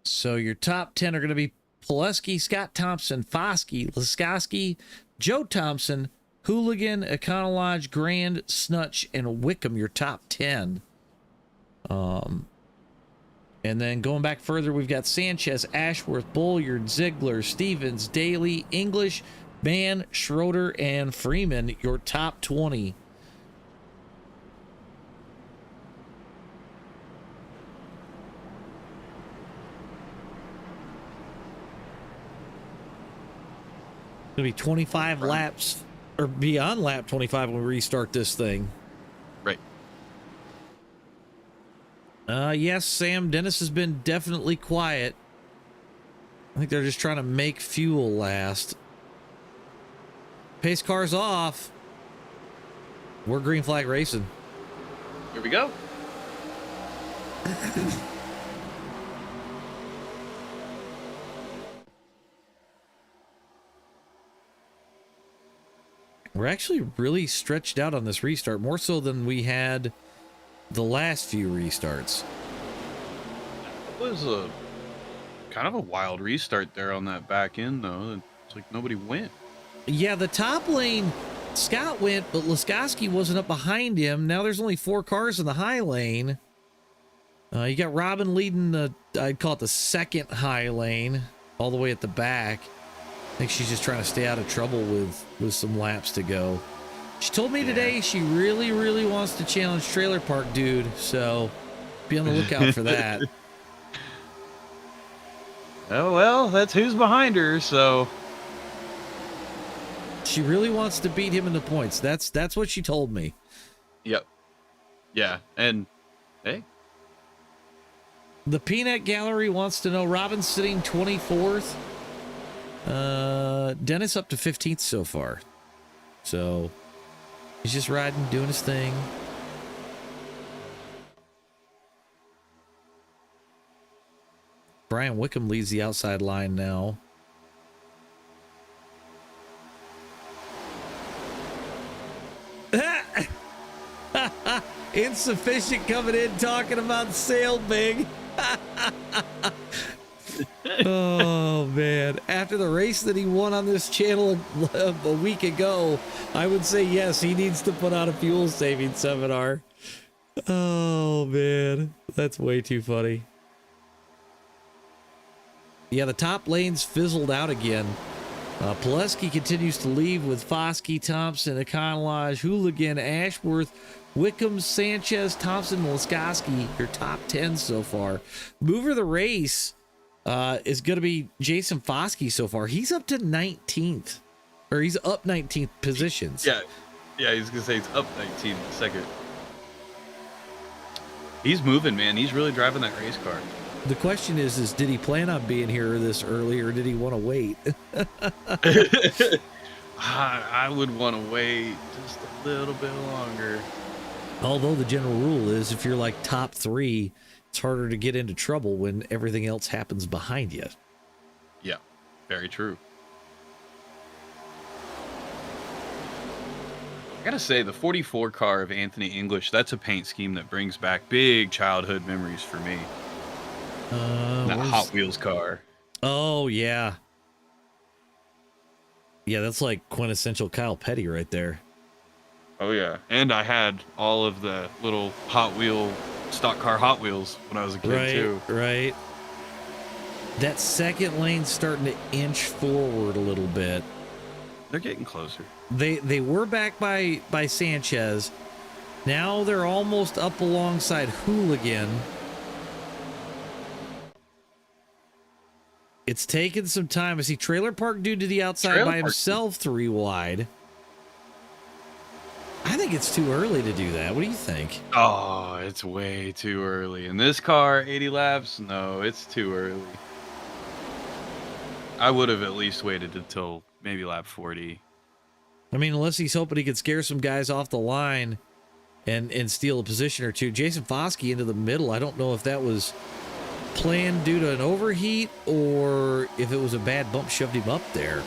[SPEAKER 1] So your top 10 are going to be Pileski, Scott Thompson, Foskey, Laskowski, Joe Thompson, Hooligan, Econolodge, Grand, Snutch, and Wickham, your top 10. And then going back further, we've got Sanchez, Ashworth, Bulliard, Ziegler, Stevens, Daly, English, Mann, Schroeder, and Freeman, your top 20. It'll be 25 laps, or beyond lap 25 when we restart this thing.
[SPEAKER 2] Right.
[SPEAKER 1] Yes, Sam, Dennis has been definitely quiet. I think they're just trying to make fuel last. Pace car's off. We're green flag racing.
[SPEAKER 2] Here we go.
[SPEAKER 1] We're actually really stretched out on this restart, more so than we had the last few restarts.
[SPEAKER 2] It was a kind of a wild restart there on that back end, though. It's like nobody went.
[SPEAKER 1] Yeah, the top lane, Scott went, but Laskowski wasn't up behind him. Now there's only 4 cars in the high lane. You got Robin leading the, I'd call it the second high lane, all the way at the back. I think she's just trying to stay out of trouble with some laps to go. She told me today she really, really wants to challenge Trailer Park Dude, so be on the lookout for that.
[SPEAKER 2] Oh, well, that's who's behind her, so...
[SPEAKER 1] She really wants to beat him in the points. That's what she told me.
[SPEAKER 2] Yep. Yeah, and hey.
[SPEAKER 1] The Peanut Gallery wants to know, Robin's sitting 24th. Dennis up to 15th so far. So he's just riding, doing his thing. Brian Wickham leads the outside line now. Insufficient coming in talking about sail big. Oh man, after the race that he won on this channel a week ago, I would say yes, he needs to put out a fuel saving seminar. Oh man, that's way too funny. Yeah, the top lane's fizzled out again. Pileski continues to lead with Foskey, Thompson, Econolodge, Hooligan, Ashworth, Wickham, Sanchez, Thompson, Laskowski, your top 10 so far. Mover of the race is going to be Jason Foskey so far. He's up to 19th, or he's up 19th positions.
[SPEAKER 2] Yeah, he's going to say he's up 19 second. He's moving, man. He's really driving that race car.
[SPEAKER 1] The question is did he plan on being here this early, or did he want to wait?
[SPEAKER 2] I would want to wait just a little bit longer.
[SPEAKER 1] Although the general rule is if you're like top 3 It's harder to get into trouble when everything else happens behind you.
[SPEAKER 2] Yeah, very true. I gotta say, the 44 car of Anthony English, that's a paint scheme that brings back big childhood memories for me. That Hot Wheels car.
[SPEAKER 1] Oh, yeah. Yeah, that's like quintessential Kyle Petty right there.
[SPEAKER 2] Oh, yeah. And I had all of the little Hot Wheel, stock car Hot Wheels when I was a kid, too.
[SPEAKER 1] Right. That second lane's starting to inch forward a little bit.
[SPEAKER 2] They're getting closer.
[SPEAKER 1] They were back by Sanchez. Now they're almost up alongside Hooligan. It's taken some time. I see Trailer Park Dude to the outside by himself, 3 wide. I think it's too early to do that. What do you think?
[SPEAKER 2] Oh, it's way too early. In this car, 80 laps? No, it's too early. I would have at least waited until maybe lap 40.
[SPEAKER 1] I mean, unless he's hoping he could scare some guys off the line and steal a position or two. Jason Foskey into the middle. I don't know if that was planned due to an overheat or if it was a bad bump shoved him up there.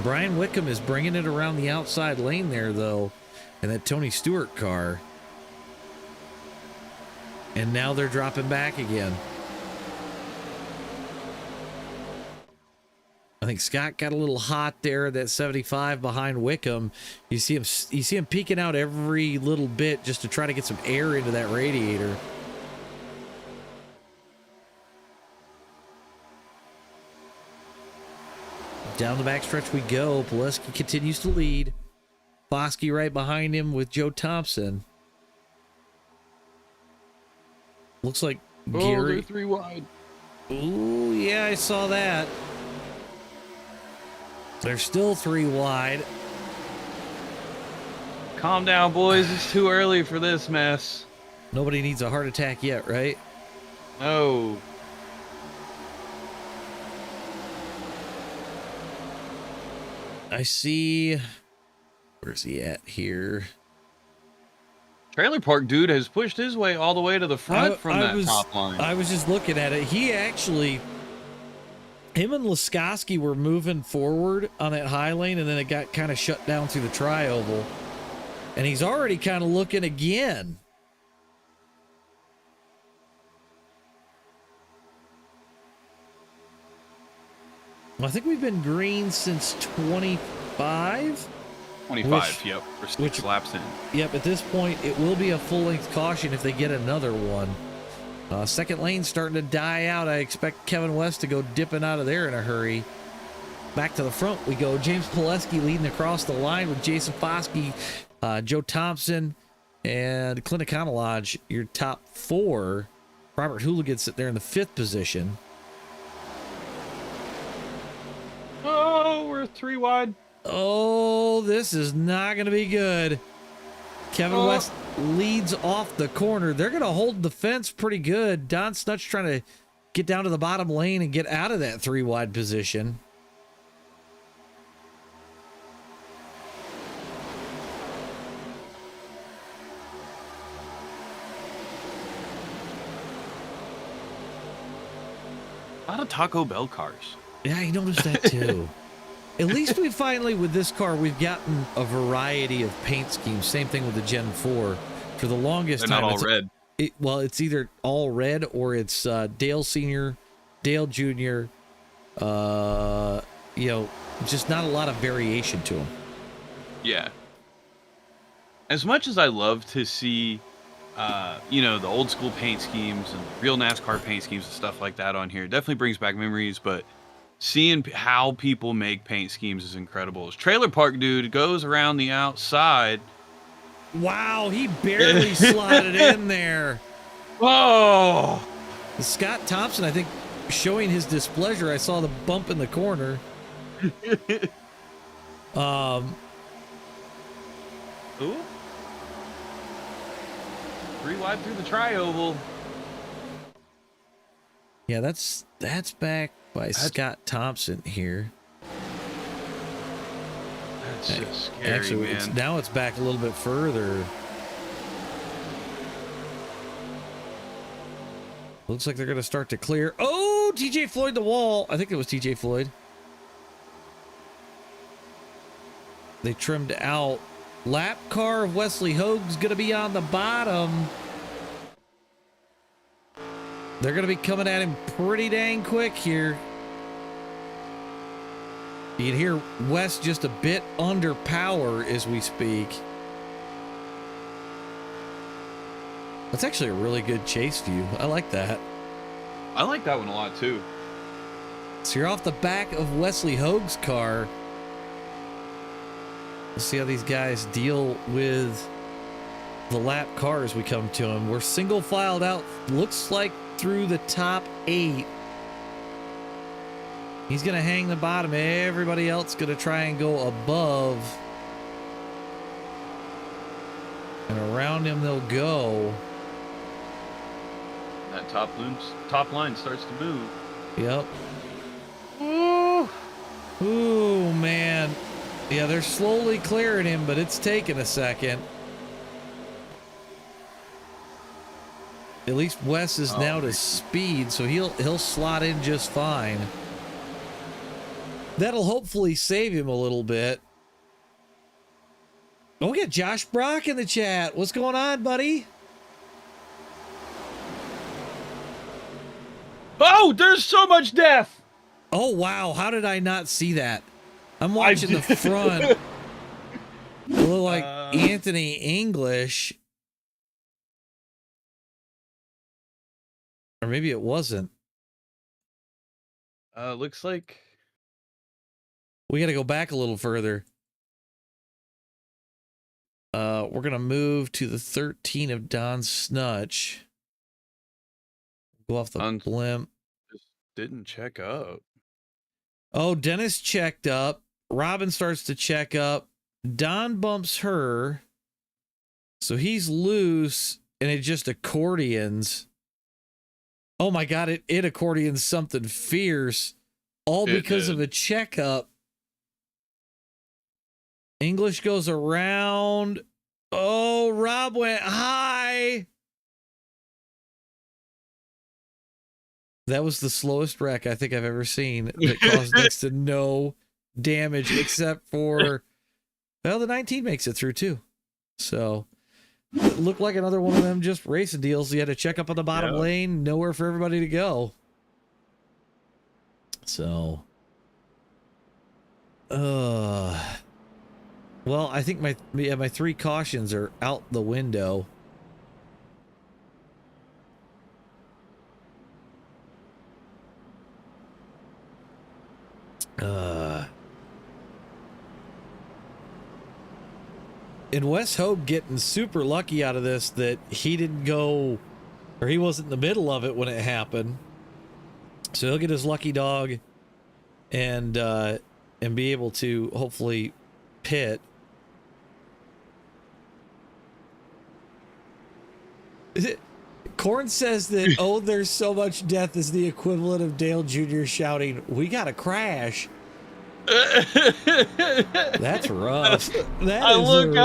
[SPEAKER 1] Brian Wickham is bringing it around the outside lane there, though, in that Tony Stewart car. And now they're dropping back again. I think Scott got a little hot there, that 75 behind Wickham. You see him peeking out every little bit just to try to get some air into that radiator. Down the backstretch we go. Pileski continues to lead. Foskey right behind him with Joe Thompson. Looks like Gary.
[SPEAKER 2] They're 3 wide.
[SPEAKER 1] Ooh, yeah, I saw that. They're still 3 wide.
[SPEAKER 2] Calm down, boys. It's too early for this mess.
[SPEAKER 1] Nobody needs a heart attack yet, right?
[SPEAKER 2] No.
[SPEAKER 1] I see. Where's he at here?
[SPEAKER 2] Trailer Park Dude has pushed his way all the way to the front from that top line.
[SPEAKER 1] I was just looking at it. He actually, him and Laskoski were moving forward on that high lane, and then it got kind of shut down through the tri-oval. And he's already kind of looking again. I think we've been green since 25.
[SPEAKER 2] 25, yep. We're 6 laps in.
[SPEAKER 1] Yep, at this point, it will be a full-length caution if they get another one. Second lane starting to die out. I expect Kevin West to go dipping out of there in a hurry. Back to the front we go. James Pileski leading across the line with Jason Foskey, Joe Thompson, and Clint Econolodge, your top 4. Robert Hooligan sitting there in the 5th position.
[SPEAKER 2] Oh, we're 3 wide.
[SPEAKER 1] Oh, this is not going to be good. Kevin West leads off the corner. They're going to hold the fence pretty good. Don Snutch trying to get down to the bottom lane and get out of that 3 wide position.
[SPEAKER 2] A lot of Taco Bell cars.
[SPEAKER 1] Yeah, I noticed that too. At least we finally, with this car, we've gotten a variety of paint schemes. Same thing with the Gen 4. For the longest
[SPEAKER 2] They're
[SPEAKER 1] time,
[SPEAKER 2] not all red.
[SPEAKER 1] Well, it's either all red or it's Dale Sr., Dale Jr., just not a lot of variation to them.
[SPEAKER 2] Yeah. As much as I love to see, the old school paint schemes and real NASCAR paint schemes and stuff like that on here, definitely brings back memories, but seeing how people make paint schemes is incredible. This Trailer Park Dude goes around the outside.
[SPEAKER 1] Wow, he barely slotted in there.
[SPEAKER 2] Oh!
[SPEAKER 1] Scott Thompson, I think, showing his displeasure. I saw the bump in the corner.
[SPEAKER 2] Ooh. 3 wide through the tri-oval.
[SPEAKER 1] Yeah, that's back by Scott Thompson here.
[SPEAKER 2] That's just scary,
[SPEAKER 1] actually,
[SPEAKER 2] man.
[SPEAKER 1] now it's back a little bit further. Looks like they're going to start to clear. Oh, TJ Floyd the wall. I think it was TJ Floyd. They trimmed out. Lap car of Wesley Hoag's going to be on the bottom. They're going to be coming at him pretty dang quick here. You can hear Wes just a bit under power as we speak. That's actually a really good chase view. I like that.
[SPEAKER 2] I like that one a lot too.
[SPEAKER 1] So you're off the back of Wesley Hoag's car. Let's see how these guys deal with the lap car as we come to them. We're single filed out, looks like through the top 8. He's going to hang the bottom. Everybody else going to try and go above. And around him they'll go.
[SPEAKER 2] That top line starts to move.
[SPEAKER 1] Yep.
[SPEAKER 2] Ooh.
[SPEAKER 1] Ooh, man. Yeah, they're slowly clearing him, but it's taking a second. At least Wes is now to speed, so he'll slot in just fine. That'll hopefully save him a little bit. Oh, we got Josh Brock in the chat. What's going on, buddy?
[SPEAKER 2] Oh, there's so much death.
[SPEAKER 1] Oh, wow. How did I not see that? I'm watching the front. It looked like Anthony English. Or maybe it wasn't.
[SPEAKER 2] Looks like
[SPEAKER 1] We got to go back a little further. We're going to move to the 13 of Don Snutch. Go off the blimp.
[SPEAKER 2] just didn't check up.
[SPEAKER 1] Oh, Dennis checked up. Robin starts to check up. Don bumps her. So he's loose, and it just accordions. Oh my God, it accordions something fierce. All because of a checkup. English goes around. Oh, Rob went high. That was the slowest wreck I think I've ever seen that caused next to no damage except for, well, the 19 makes it through too. So it looked like another one of them just racing deals. You had to check up on the bottom lane, nowhere for everybody to go. So, well, I think my 3 cautions are out the window. And Wes Hoag getting super lucky out of this that he didn't go, or he wasn't in the middle of it when it happened. So he'll get his lucky dog and be able to hopefully pit. Corn says that, oh, there's so much death is the equivalent of Dale Jr. shouting, "We got to crash." That's rough. I
[SPEAKER 2] looked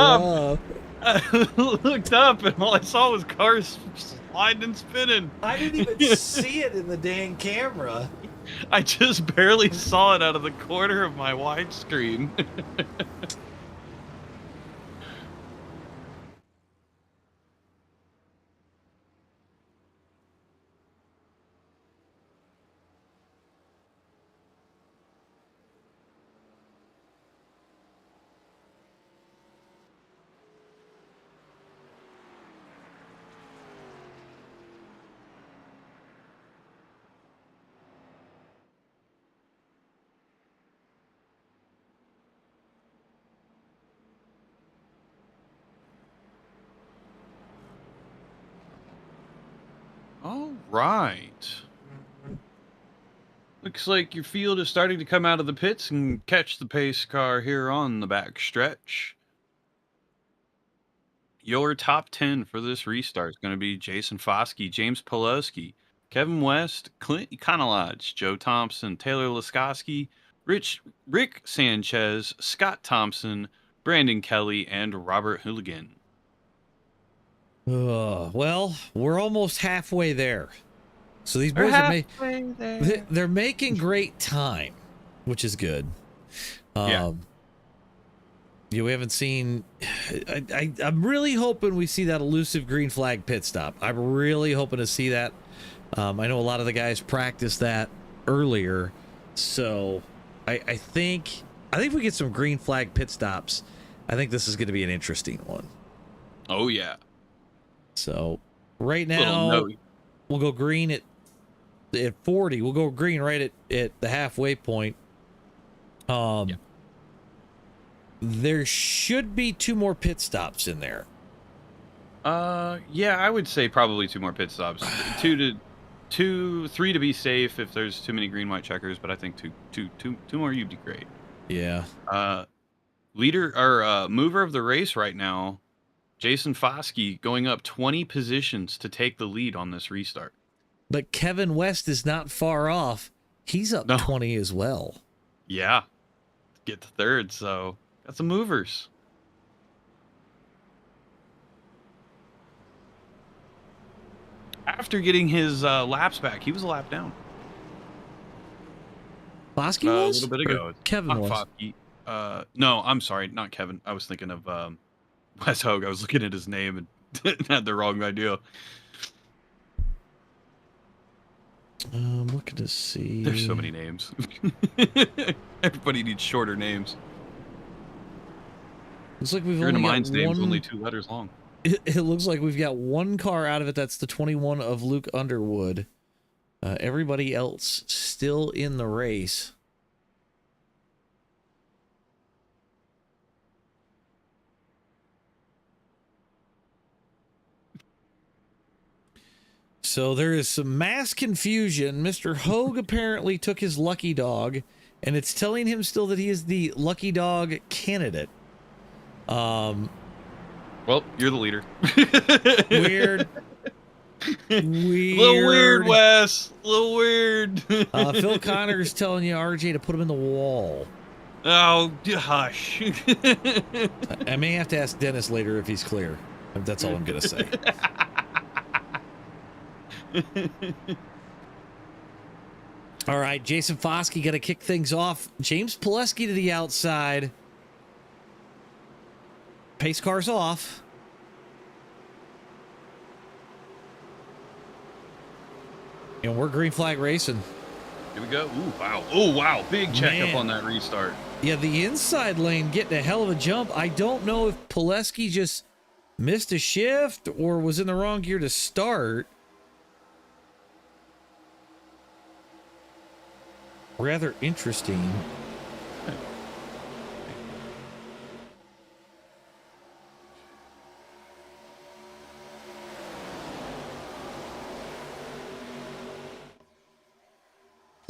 [SPEAKER 2] up and all I saw was cars sliding and spinning.
[SPEAKER 1] I didn't even see it in the dang camera.
[SPEAKER 2] I just barely saw it out of the corner of my widescreen. All right. Looks like your field is starting to come out of the pits and catch the pace car here on the back stretch. Your top 10 for this restart is going to be Jason Foskey, James Poloski, Kevin West, Clint Econolodge, Joe Thompson, Taylor Laskowski, Rick Sanchez, Scott Thompson, Brandon Kelly, and Robert Hooligan.
[SPEAKER 1] Well, we're almost halfway there. So these
[SPEAKER 2] We're
[SPEAKER 1] boys are
[SPEAKER 2] halfway there.
[SPEAKER 1] they're making great time, which is good.
[SPEAKER 2] Yeah.
[SPEAKER 1] Yeah, we haven't seen. I'm really hoping we see that elusive green flag pit stop. I'm really hoping to see that. I know a lot of the guys practiced that earlier, so I think if we get some green flag pit stops, I think this is going to be an interesting one.
[SPEAKER 2] Oh yeah.
[SPEAKER 1] So right
[SPEAKER 2] Little
[SPEAKER 1] now
[SPEAKER 2] note.
[SPEAKER 1] we'll go green at 40. We'll go green right at the halfway point. Yeah. There should be 2 more pit stops in there.
[SPEAKER 2] Yeah, I would say probably 2 more pit stops. 3 to be safe if there's too many green white checkers, but I think two more you'd be great.
[SPEAKER 1] Yeah.
[SPEAKER 2] Leader or mover of the race right now, Jason Foskey, going up 20 positions to take the lead on this restart.
[SPEAKER 1] But Kevin West is not far off. He's up 20 as well.
[SPEAKER 2] Yeah. Get to 3rd, so got some movers. After getting his laps back, he was a lap down.
[SPEAKER 1] Foskey was?
[SPEAKER 2] A little bit ago.
[SPEAKER 1] Kevin was.
[SPEAKER 2] Foskey. No, I'm sorry, not Kevin. I was thinking of Wes Hogue. I was looking at his name and had the wrong idea.
[SPEAKER 1] I'm looking to see.
[SPEAKER 2] There's so many names. Everybody needs shorter names.
[SPEAKER 1] Looks like we've
[SPEAKER 2] You're in a
[SPEAKER 1] only
[SPEAKER 2] mine's
[SPEAKER 1] got
[SPEAKER 2] name's
[SPEAKER 1] one.
[SPEAKER 2] only 2 letters long.
[SPEAKER 1] It looks like we've got 1 car out of it. That's the 21 of Luke Underwood. Everybody else still in the race. So there is some mass confusion. Mr. Hogue apparently took his lucky dog, and it's telling him still that he is the lucky dog candidate.
[SPEAKER 2] Well, you're the leader.
[SPEAKER 1] Weird.
[SPEAKER 2] A little weird, Wes. A little weird.
[SPEAKER 1] Phil Connor's telling you, RJ, to put him in the wall.
[SPEAKER 2] Oh, hush.
[SPEAKER 1] I may have to ask Dennis later if he's clear. That's all I'm going to say. All right, Jason Foskey got to kick things off. James Pileski to the outside. Pace car's off. And we're green flag racing.
[SPEAKER 2] Here we go. Ooh, wow. Oh, wow. Big checkup
[SPEAKER 1] Man.
[SPEAKER 2] on that restart.
[SPEAKER 1] Yeah, the inside lane getting a hell of a jump. I don't know if Pileski just missed a shift or was in the wrong gear to start. Rather interesting.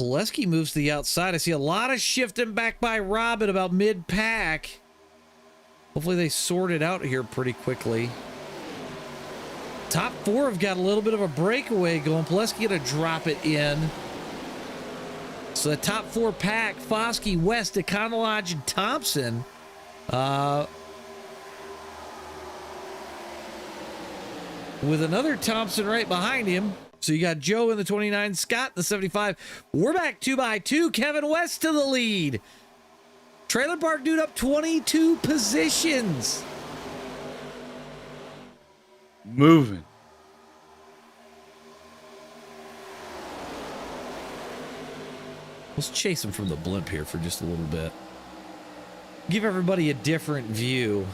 [SPEAKER 1] Pileski moves to the outside. I see a lot of shifting back by Rob at about mid-pack. Hopefully they sort it out here pretty quickly. Top 4 have got a little bit of a breakaway going. Pileski going to drop it in. So the top 4 pack, Foskey, West, Econolodge, and Thompson. With another Thompson right behind him. So you got Joe in the 29, Scott in the 75. We're back 2x2. Kevin West to the lead. Trailer Park Dude up 22 positions.
[SPEAKER 2] Moving.
[SPEAKER 1] Let's chase him from the blimp here for just a little bit. Give everybody a different view.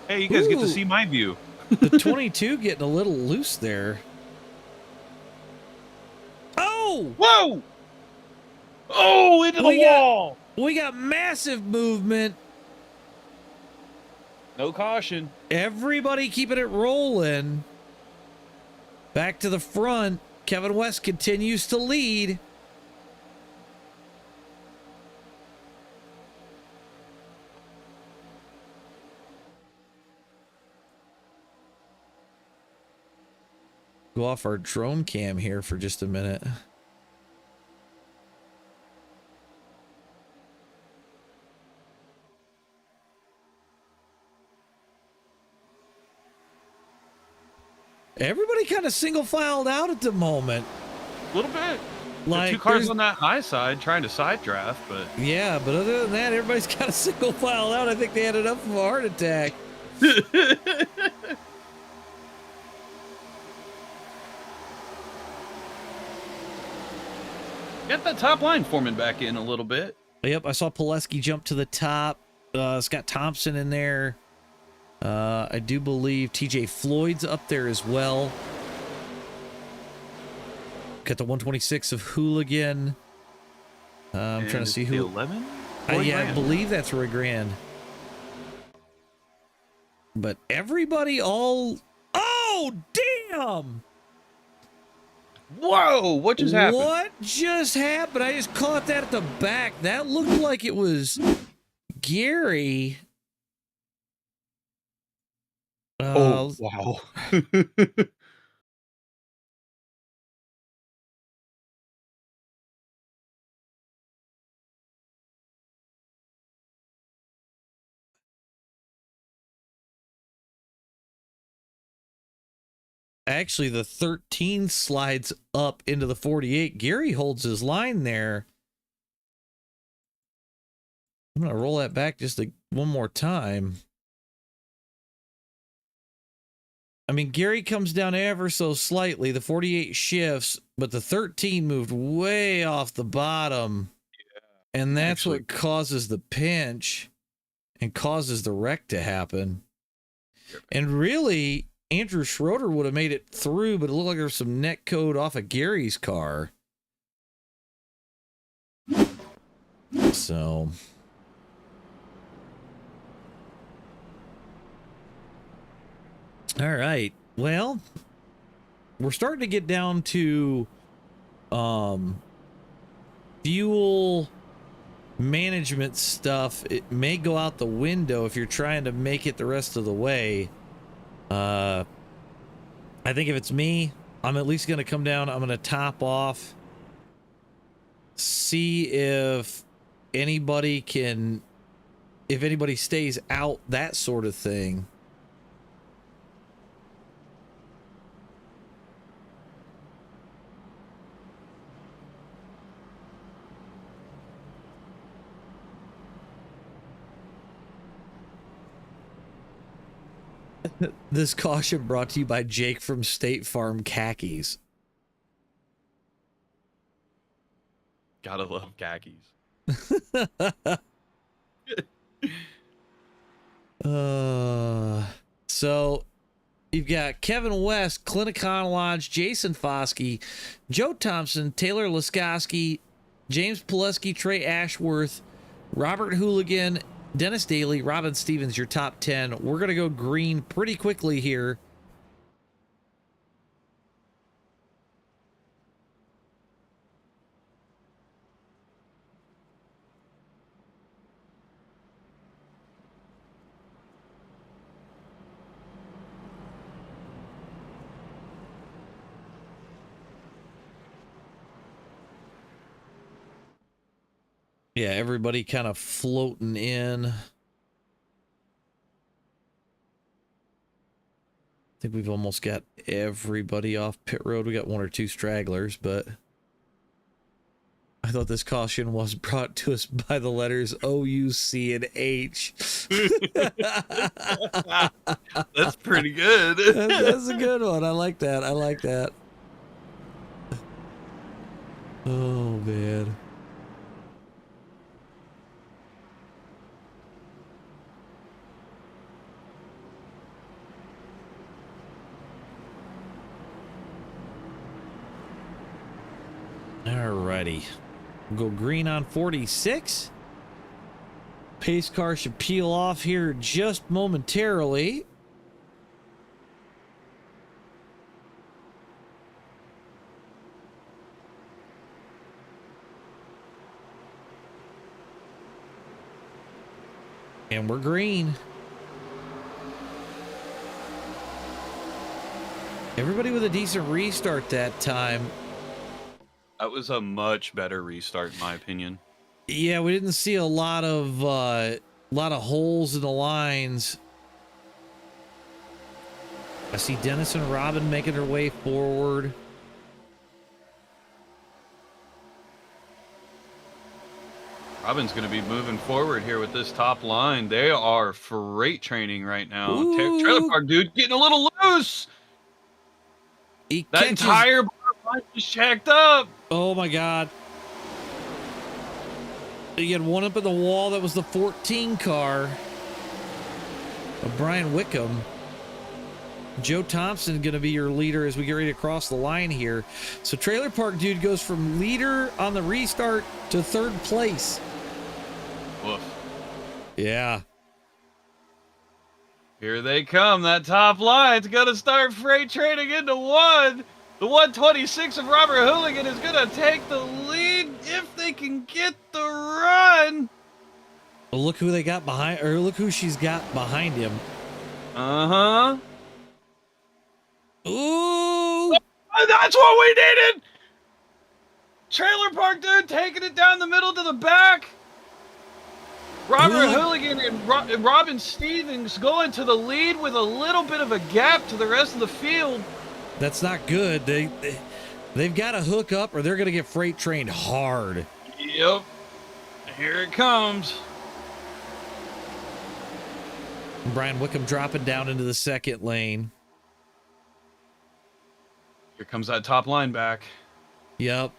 [SPEAKER 2] Hey, you guys get to see my view.
[SPEAKER 1] The 22 getting a little loose there. Oh!
[SPEAKER 2] Whoa! Oh, into the wall!
[SPEAKER 1] We got massive movement.
[SPEAKER 2] No caution.
[SPEAKER 1] Everybody keeping it rolling. Back to the front. Kevin West continues to lead. Go off our drone cam here for just a minute. Everybody kind of single filed out at the moment.
[SPEAKER 2] A little bit.
[SPEAKER 1] Like,
[SPEAKER 2] Two cars
[SPEAKER 1] there's-
[SPEAKER 2] on that high side trying to side draft, but
[SPEAKER 1] yeah, but other than that, everybody's got a single file out. I think they had enough of a heart attack.
[SPEAKER 2] Get that top line forming back in a little bit.
[SPEAKER 1] Yep, I saw Pileski jump to the top. Scott Thompson in there. I do believe TJ Floyd's up there as well. Got the 126 of Hooligan. I'm trying to see who.
[SPEAKER 2] 11?
[SPEAKER 1] Yeah, I believe that's Roy Grand. But everybody all. Oh, damn!
[SPEAKER 2] Whoa! What just happened?
[SPEAKER 1] What just happened? I just caught that at the back. That looked like it was Gary.
[SPEAKER 2] Oh, wow.
[SPEAKER 1] Actually, the 13 slides up into the 48. Gary holds his line there. I'm going to roll that back just one more time. I mean, Gary comes down ever so slightly. The 48 shifts, but the 13 moved way off the bottom. Yeah, and that's what causes the pinch and causes the wreck to happen. And really, Andrew Schroeder would have made it through, but it looked like there was some net code off of Gary's car. So... all right. Well, we're starting to get down to fuel management stuff. It may go out the window if you're trying to make it the rest of the way. I think if it's me, I'm at least going to come down. I'm going to top off, see if anybody stays out, that sort of thing. This caution brought to you by Jake from State Farm Khakis.
[SPEAKER 2] Gotta love khakis.
[SPEAKER 1] So you've got Kevin West, Clinicon Lodge, Jason Foskey, Joe Thompson, Taylor Laskowski, James Pileski, Trey Ashworth, Robert Hooligan, Dennis Daly, Robin Stevens, your top 10. We're going to go green pretty quickly here. Yeah, everybody kind of floating in. I think we've almost got everybody off pit road. We got one or two stragglers, but I thought this caution was brought to us by the letters O, U, C, and H.
[SPEAKER 2] That's pretty good.
[SPEAKER 1] That's a good one. I like that. I like that. Oh, man. Alrighty. We'll go green on 46. Pace car should peel off here just momentarily. And we're green. Everybody with a decent restart that time.
[SPEAKER 2] That was a much better restart, in my opinion.
[SPEAKER 1] Yeah, we didn't see a lot of holes in the lines. I see Dennis and Robin making their way forward.
[SPEAKER 2] Robin's going to be moving forward here with this top line. They are freight training right now.
[SPEAKER 1] Ooh.
[SPEAKER 2] Trailer park dude getting a little loose.
[SPEAKER 1] He
[SPEAKER 2] That
[SPEAKER 1] catches.
[SPEAKER 2] entire bottom line is checked up.
[SPEAKER 1] Oh my God. He had one up in the wall. That was the 14 car of Brian Wickham. Joe Thompson going to be your leader as we get ready to cross the line here. So Trailer Park Dude goes from leader on the restart to third place.
[SPEAKER 2] Woof.
[SPEAKER 1] Yeah.
[SPEAKER 2] Here they come. That top line's going to start freight trading into one. The 126 of Robert Hooligan is going to take the lead if they can get the run.
[SPEAKER 1] Well, look who they got behind, or look who she's got behind him.
[SPEAKER 2] Uh-huh.
[SPEAKER 1] Ooh.
[SPEAKER 2] That's what we needed. Trailer Park Dude taking it down the middle to the back. Robert Hooligan and Robin Stevens going to the lead with a little bit of a gap to the rest of the field.
[SPEAKER 1] That's not good. They've got to hook up or they're going to get freight trained hard.
[SPEAKER 2] Yep. Here it comes.
[SPEAKER 1] Brian Wickham dropping down into the second lane.
[SPEAKER 2] Here comes that top line back.
[SPEAKER 1] Yep.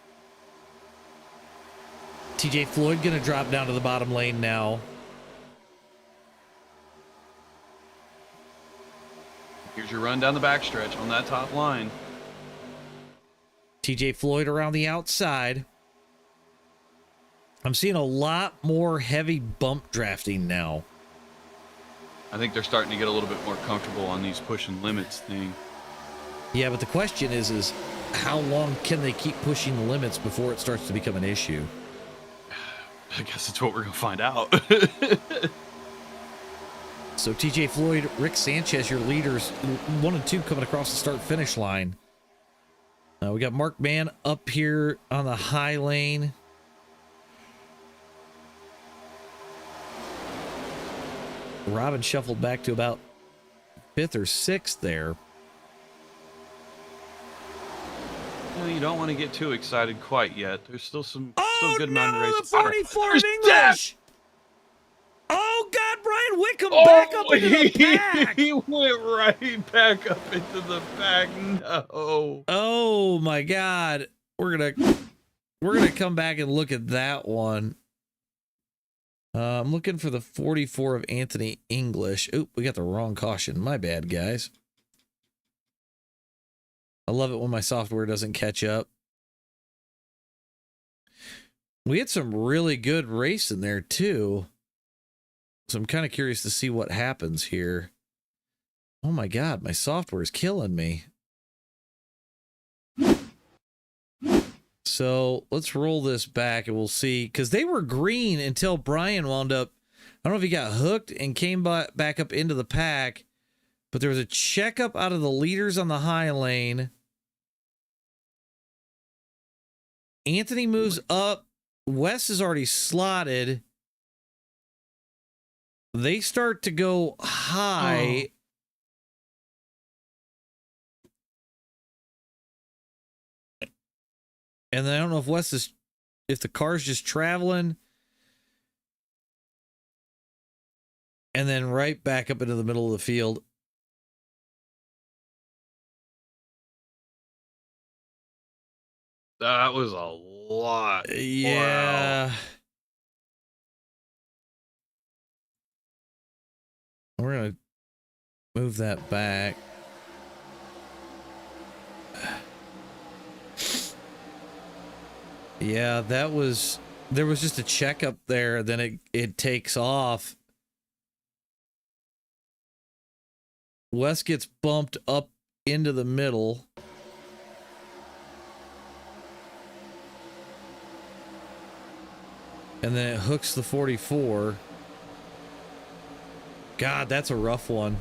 [SPEAKER 1] TJ Floyd going to drop down to the bottom lane now.
[SPEAKER 2] Here's your run down the backstretch on that top line.
[SPEAKER 1] TJ Floyd around the outside. I'm seeing a lot more heavy bump drafting now.
[SPEAKER 2] I think they're starting to get a little bit more comfortable on these pushing limits thing.
[SPEAKER 1] Yeah, but the question is how long can they keep pushing the limits before it starts to become an issue?
[SPEAKER 2] I guess that's what we're going to find out.
[SPEAKER 1] So TJ Floyd, Rick Sanchez, your leaders, 1 and 2 coming across the start-finish line. We got Mark Mann up here on the high lane. Robin shuffled back to about 5th or 6th there.
[SPEAKER 2] You don't want to get too excited quite yet. There's still some good
[SPEAKER 1] no,
[SPEAKER 2] amount of races.
[SPEAKER 1] 44 in English. Oh God, Brian Wickham back up into the pack.
[SPEAKER 2] He went right back up into the pack. No.
[SPEAKER 1] Oh my God. We're gonna come back and look at that one. I'm looking for the 44 of Anthony English. Oop, we got the wrong caution. My bad, guys. I love it when my software doesn't catch up. We had some really good racing there too. So I'm kind of curious to see what happens here. Oh my God, my software is killing me. So let's roll this back and we'll see, because they were green until Brian wound up. I don't know if he got hooked and came back up into the pack, but there was a checkup out of the leaders on the high lane. Anthony moves up. Wes is already slotted. They start to go high. And then I don't know if Wes is, if the car's just traveling. And then right back up into the middle of the field.
[SPEAKER 2] That was a lot.
[SPEAKER 1] Yeah.
[SPEAKER 2] Wow.
[SPEAKER 1] We're going to move that back. Yeah, there was just a checkup there, then it takes off. Wes gets bumped up into the middle. And then it hooks the 44. God, that's a rough one.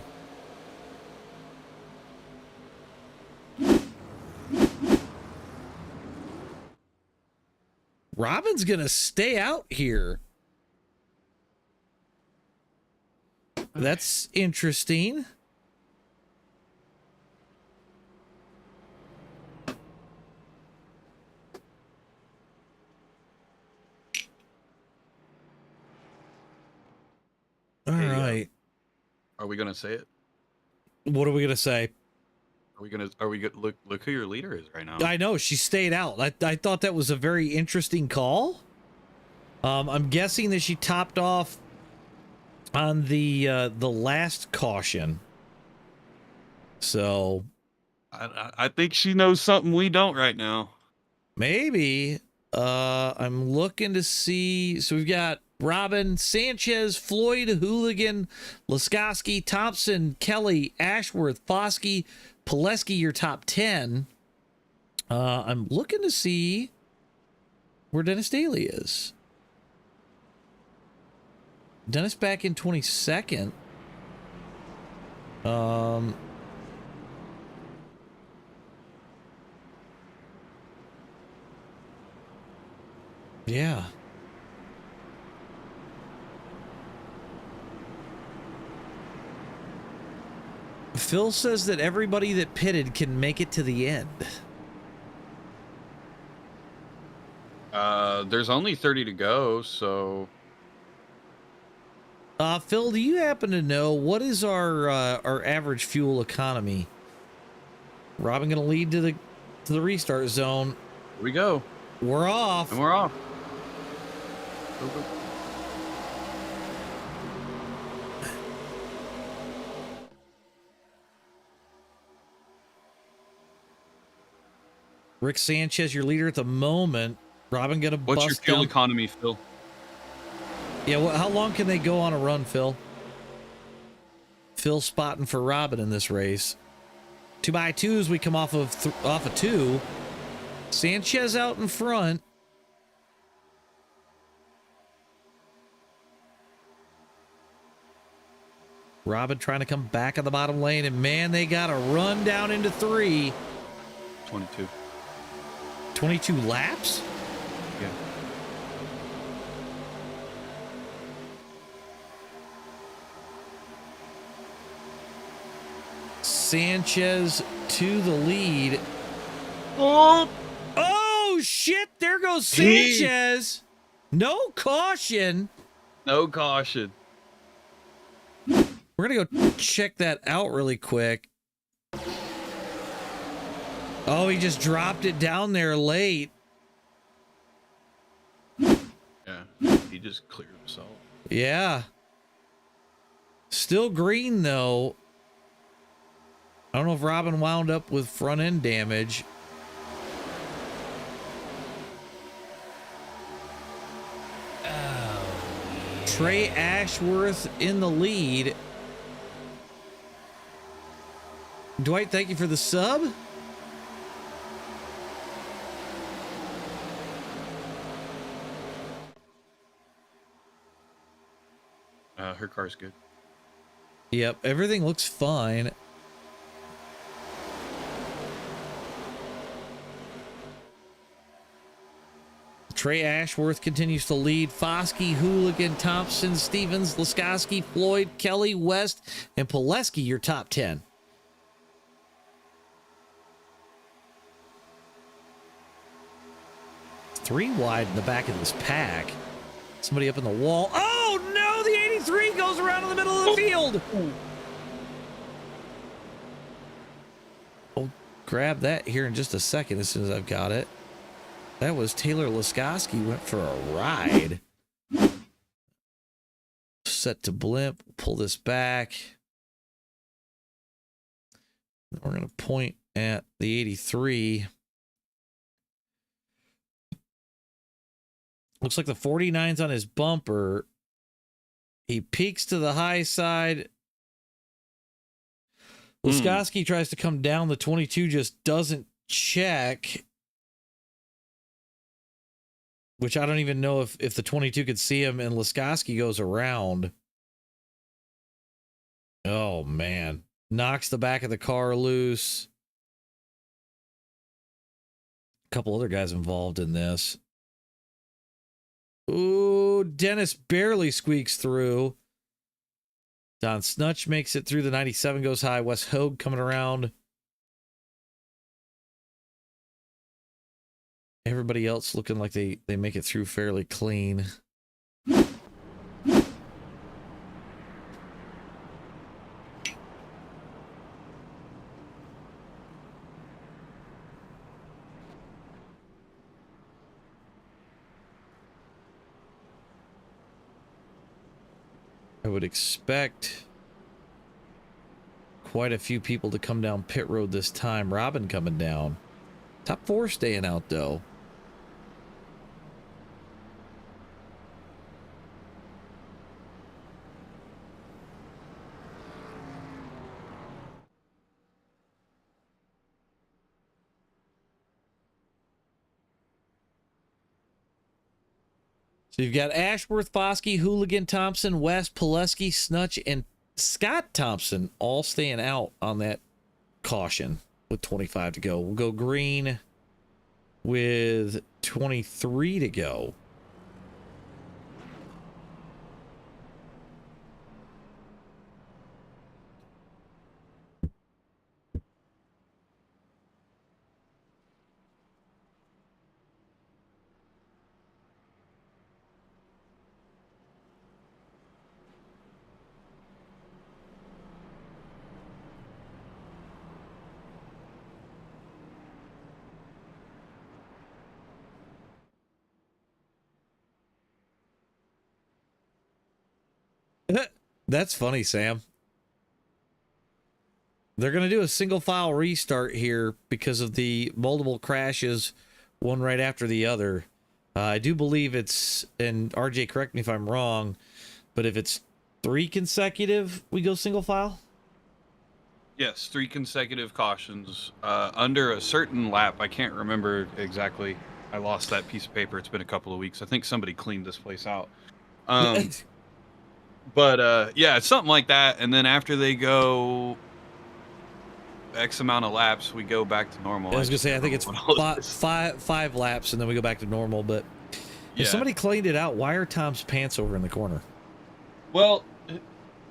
[SPEAKER 1] Robin's gonna stay out here. That's interesting.
[SPEAKER 2] Are we gonna say it?
[SPEAKER 1] What are we gonna say?
[SPEAKER 2] Are we gonna look who your leader is right now?
[SPEAKER 1] I know she stayed out. I thought that was a very interesting call. I'm guessing that she topped off on the last caution. So
[SPEAKER 2] I think she knows something we don't right now.
[SPEAKER 1] maybe I'm looking to see. So we've got Robin, Sanchez, Floyd, Hooligan, Laskowski, Thompson, Kelly, Ashworth, Foskey, Pileski, your top 10. I'm looking to see where Dennis Daly is. Dennis back in 22nd. Yeah. Phil says that everybody that pitted can make it to the end.
[SPEAKER 2] There's only 30 to go, so
[SPEAKER 1] Phil, do you happen to know what is our average fuel economy? Robin gonna lead to the restart zone.
[SPEAKER 2] here we go.
[SPEAKER 1] We're off.
[SPEAKER 2] And we're off. Go, go.
[SPEAKER 1] Rick Sanchez, your leader at the moment. Robin gonna
[SPEAKER 2] What's your
[SPEAKER 1] bust
[SPEAKER 2] fuel
[SPEAKER 1] down.
[SPEAKER 2] economy, Phil?
[SPEAKER 1] Yeah, well, how long can they go on a run, Phil? Phil spotting for Robin in this race. 2x2s, we come off of 2. Sanchez out in front. Robin trying to come back on the bottom lane, and man, they got a run down into 3.
[SPEAKER 2] 22.
[SPEAKER 1] 22 laps?
[SPEAKER 2] Yeah.
[SPEAKER 1] Sanchez to the lead. Oh shit, there goes Sanchez. No caution.
[SPEAKER 2] No caution.
[SPEAKER 1] We're gonna go check that out really quick. Oh, he just dropped it down there late.
[SPEAKER 2] Yeah. He just cleared himself.
[SPEAKER 1] Yeah. Still green though. I don't know if Robin wound up with front end damage. Trey Ashworth in the lead. Dwight, thank you for the sub.
[SPEAKER 2] Her car's good.
[SPEAKER 1] Yep, everything looks fine. Trey Ashworth continues to lead. Foskey, Hooligan, Thompson, Stevens, Laskowski, Floyd, Kelly, West, and Pileski, your top 10. Three wide in the back of this pack. Somebody up in the wall. Oh, no! The 83 goes around in the middle of the field. I'll grab that here in just a second as soon as I've got it. That was Taylor Laskowski went for a ride. Set to blimp. Pull this back. We're going to point at the 83. Looks like the 49's on his bumper. He peaks to the high side. Laskowski tries to come down. The 22 just doesn't check. Which I don't even know if the 22 could see him, and Laskowski goes around. Oh, man. Knocks the back of the car loose. A couple other guys involved in this. Ooh, Dennis barely squeaks through. Don Snutch makes it through. The 97 goes high. Wes Hogue coming around. Everybody else looking like they make it through fairly clean. I would expect quite a few people to come down pit road this time. Robin coming down. Top 4 staying out, though. So you've got Ashworth, Foskey, Hooligan, Thompson, West, Pileski, Snutch, and Scott Thompson all staying out on that caution with 25 to go. We'll go green with 23 to go. That's funny, Sam. They're going to do a single file restart here because of the multiple crashes, one right after the other. I do believe it's, and RJ, correct me if I'm wrong, but if it's 3 consecutive, we go single file?
[SPEAKER 2] Yes, 3 consecutive cautions under a certain lap. I can't remember exactly. I lost that piece of paper. It's been a couple of weeks. I think somebody cleaned this place out. But yeah, it's something like that. And then after they go X amount of laps, we go back to normal.
[SPEAKER 1] I was gonna say, I think it's five laps, and then we go back to normal. But if somebody cleaned it out, why are Tom's pants over in the corner?
[SPEAKER 2] Well,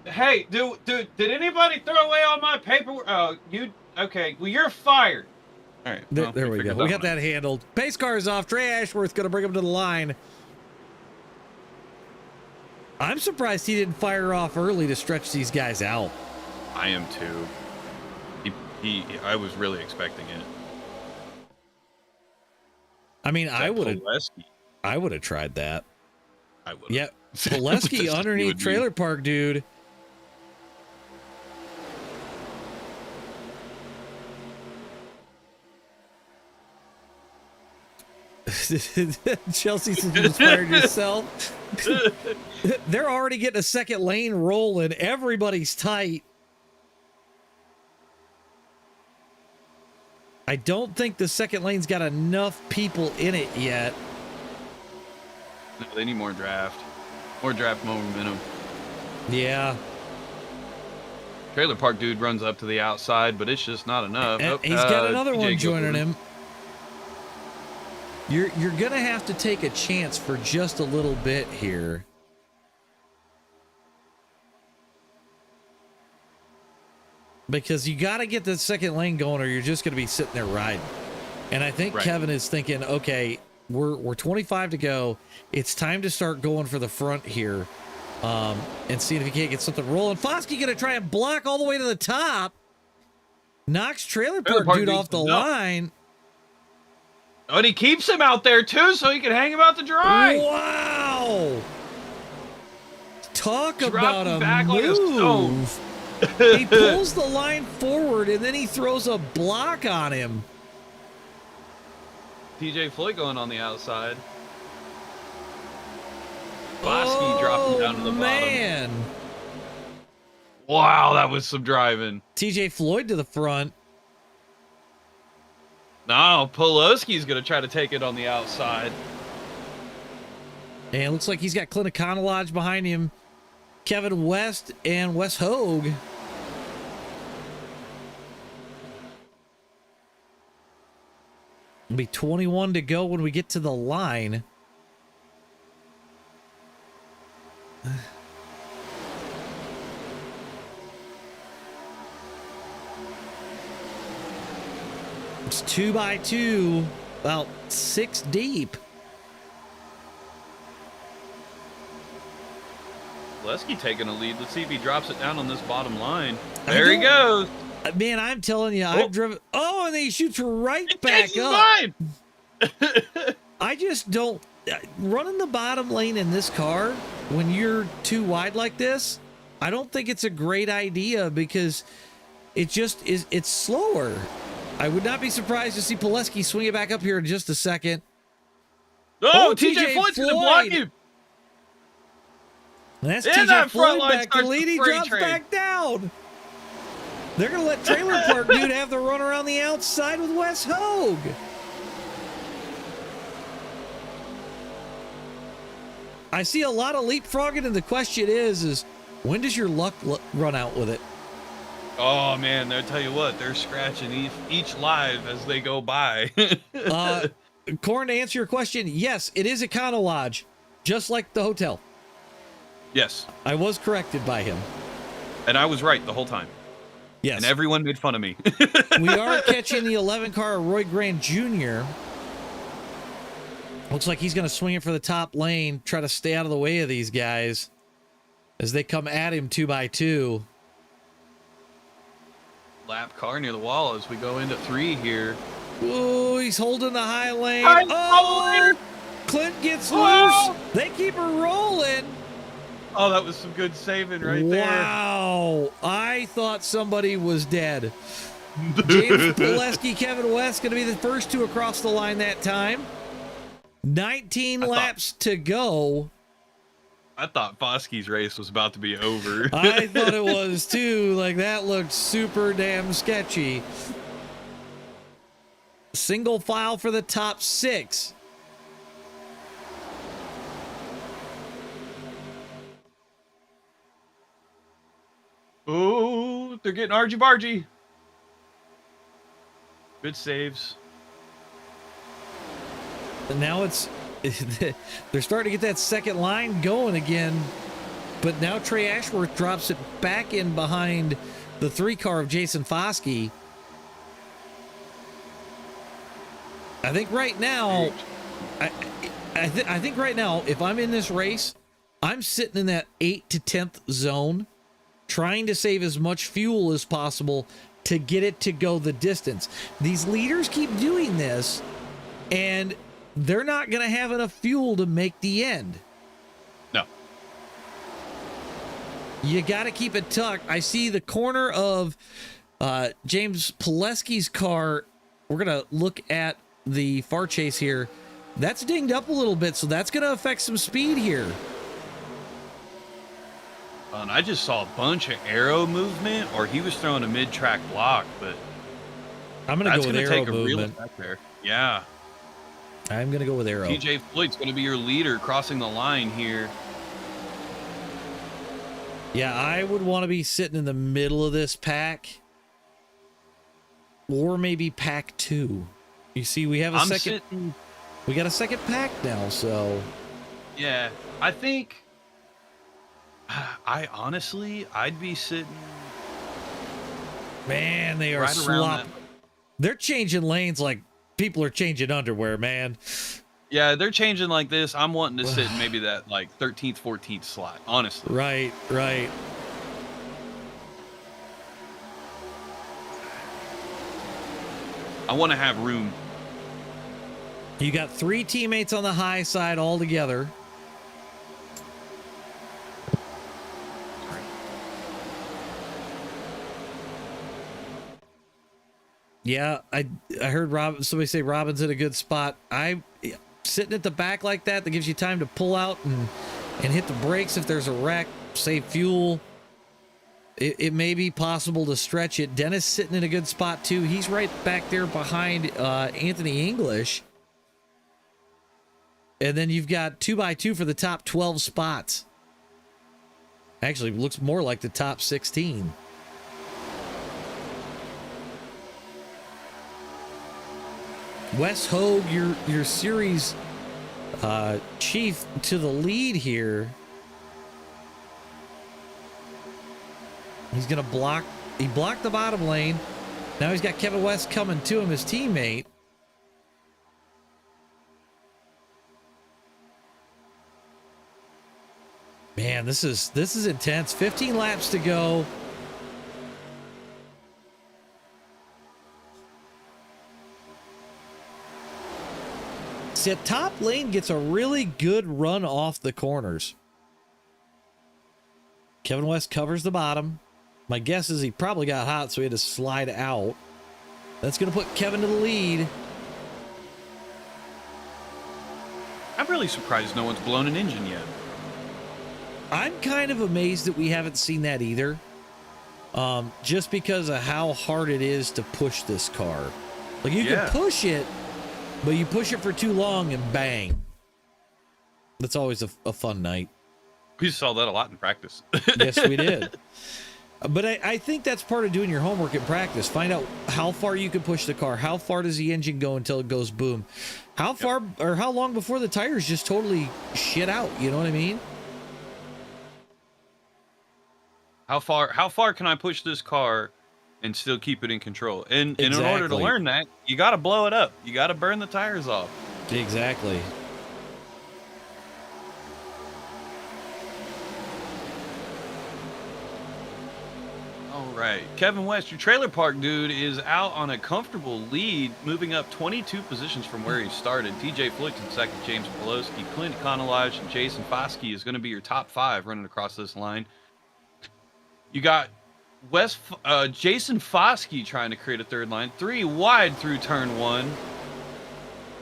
[SPEAKER 2] hey, did anybody throw away all my paperwork? Oh, you okay? Well, you're fired. All right, well,
[SPEAKER 1] there we go. We got that handled. Pace car is off. Trey Ashworth gonna bring him to the line. I'm surprised he didn't fire off early to stretch these guys out.
[SPEAKER 2] I am too. I was really expecting it.
[SPEAKER 1] I mean, I would have tried that.
[SPEAKER 2] I would.
[SPEAKER 1] Yeah, Pileski underneath trailer park, dude. Chelsea says you just fired yourself. They're already getting a second lane rolling. Everybody's tight. I don't think the second lane's got enough people in it yet.
[SPEAKER 2] No, they need more draft. More momentum.
[SPEAKER 1] Yeah.
[SPEAKER 2] Trailer park dude runs up to the outside, but it's just not enough.
[SPEAKER 1] And he's got another one joining him. You're gonna have to take a chance for just a little bit here. Because you got to get the second lane going, or you're just going to be sitting there riding. And I think Kevin is thinking, okay, we're 25 to go. It's time to start going for the front here, and seeing if he can't get something rolling. Foskey going to try and block all the way to the top. Knocks trailer park dude off the line.
[SPEAKER 2] Oh, and he keeps him out there too, so he can hang him out to dry.
[SPEAKER 1] Wow! Talk about a
[SPEAKER 2] back
[SPEAKER 1] move.
[SPEAKER 2] Like a stone.
[SPEAKER 1] He pulls the line forward, and then he throws a block on him.
[SPEAKER 2] TJ Floyd going on the outside. Foskey dropping down to the bottom. Wow, that was some driving.
[SPEAKER 1] TJ Floyd to the front.
[SPEAKER 2] No, Pileski's going to try to take it on the outside.
[SPEAKER 1] And it looks like he's got Clint Econolodge behind him. Kevin West and Wes Hogue. It'll be 21 to go when we get to the line. It's 2 by 2, about 6 deep.
[SPEAKER 2] Pileski taking a lead. Let's see if he drops it down on this bottom line. There he goes.
[SPEAKER 1] Man, I'm telling you, I've driven. Oh, and then he shoots right back up. I just don't. Running the bottom lane in this car, when you're too wide like this, I don't think it's a great idea because it just is. It's slower. I would not be surprised to see Pileski swing it back up here in just a second.
[SPEAKER 2] Oh, TJ Floyd's going to block him.
[SPEAKER 1] And that's
[SPEAKER 2] And
[SPEAKER 1] TJ
[SPEAKER 2] that front
[SPEAKER 1] Floyd
[SPEAKER 2] line
[SPEAKER 1] back to
[SPEAKER 2] starts
[SPEAKER 1] lead.
[SPEAKER 2] the
[SPEAKER 1] He
[SPEAKER 2] freight
[SPEAKER 1] drops
[SPEAKER 2] train.
[SPEAKER 1] back down. They're going to let Trailer Park Dude have the run around the outside with Wes Hogue. I see a lot of leapfrogging, and the question is when does your luck run out with it?
[SPEAKER 2] Oh, man, I tell you what, they're scratching each live as they go by.
[SPEAKER 1] Corn, to answer your question, yes, it is Econo Lodge, just like the hotel.
[SPEAKER 2] Yes.
[SPEAKER 1] I was corrected by him.
[SPEAKER 2] And I was right the whole time.
[SPEAKER 1] Yes.
[SPEAKER 2] And everyone made fun of me.
[SPEAKER 1] We are catching the 11 car of Roy Grant Jr. Looks like he's going to swing it for the top lane, try to stay out of the way of these guys as they come at him 2x2.
[SPEAKER 2] Lap car near the wall as we go into 3 here.
[SPEAKER 1] Ooh, he's holding the high lane.
[SPEAKER 2] High
[SPEAKER 1] Oh, Clint gets
[SPEAKER 2] Oh!
[SPEAKER 1] loose. They keep her rolling.
[SPEAKER 2] Oh, that was some good saving right there.
[SPEAKER 1] Wow. I thought somebody was dead. James Pileski, Kevin West going to be the first 2 across the line that time. 19 laps to go.
[SPEAKER 2] I thought Foskey's race was about to be over.
[SPEAKER 1] I thought it was too. Like, that looked super damn sketchy. Single file for the top 6.
[SPEAKER 2] Oh, they're getting argy-bargy. Good saves.
[SPEAKER 1] And now it's they're starting to get that second line going again. But now Trey Ashworth drops it back in behind the 3 car of Jason Foskey. I think right now, I think right now, if I'm in this race, I'm sitting in that 8th to 10th zone, trying to save as much fuel as possible to get it to go the distance. These leaders keep doing this, and they're not going to have enough fuel to make the end.
[SPEAKER 2] No.
[SPEAKER 1] You got to keep it tucked. I see the corner of James Pileski's car. We're going to look at the far chase here. That's dinged up a little bit, so that's going to affect some speed here.
[SPEAKER 2] And I just saw a bunch of arrow movement, or he was throwing a mid-track block, but
[SPEAKER 1] I'm going to go with arrow
[SPEAKER 2] take a real
[SPEAKER 1] movement.
[SPEAKER 2] effect there. Yeah.
[SPEAKER 1] I'm going to go with arrow.
[SPEAKER 2] TJ Floyd's going to be your leader crossing the line here.
[SPEAKER 1] Yeah, I would want to be sitting in the middle of this pack, or maybe pack 2. You see, we have a second. We got a second pack now, so
[SPEAKER 2] yeah, I think. I'd be sitting.
[SPEAKER 1] Man, they are
[SPEAKER 2] right around that.
[SPEAKER 1] They're changing lanes like people are changing underwear, man.
[SPEAKER 2] Yeah, they're changing like this. I'm wanting to sit in maybe that like 13th, 14th slot, honestly.
[SPEAKER 1] Right.
[SPEAKER 2] I want to have room.
[SPEAKER 1] You got 3 teammates on the high side all together. Yeah, I heard somebody say Robin's in a good spot. Sitting at the back like that gives you time to pull out and hit the brakes if there's a wreck, save fuel. It may be possible to stretch it. Dennis sitting in a good spot too. He's right back there behind Anthony English. And then you've got 2x2 for the top 12 spots. Actually, looks more like the top 16. Wes Hogue, your series chief to the lead here. He's going to block. He blocked the bottom lane. Now he's got Kevin West coming to him, his teammate. Man, this is intense. 15 laps to go. See, top lane gets a really good run off the corners. Kevin West covers the bottom. My guess is he probably got hot, so he had to slide out. That's going to put Kevin to the lead.
[SPEAKER 2] I'm really surprised no one's blown an engine yet.
[SPEAKER 1] I'm kind of amazed that we haven't seen that either. Just because of how hard it is to push this car. Like, you can push it, but you push it for too long and bang. That's always a fun night.
[SPEAKER 2] We saw that a lot in practice.
[SPEAKER 1] Yes, we did. But I think that's part of doing your homework in practice. Find out how far you can push the car. How far does the engine go until it goes boom? How far or how long before the tires just totally shit out? You know what I mean?
[SPEAKER 2] How far can I push this car and still keep it in control? And in order to learn that, you got to blow it up. You got to burn the tires off.
[SPEAKER 1] Exactly.
[SPEAKER 2] All right. Kevin West, your trailer park dude, is out on a comfortable lead, moving up 22 positions from where he started. TJ Floyd's in second, James Pelosi, Clint Econolodge, and Jason Foskey is going to be your top 5 running across this line. You got Jason Foskey trying to create a third line, 3 wide through turn 1.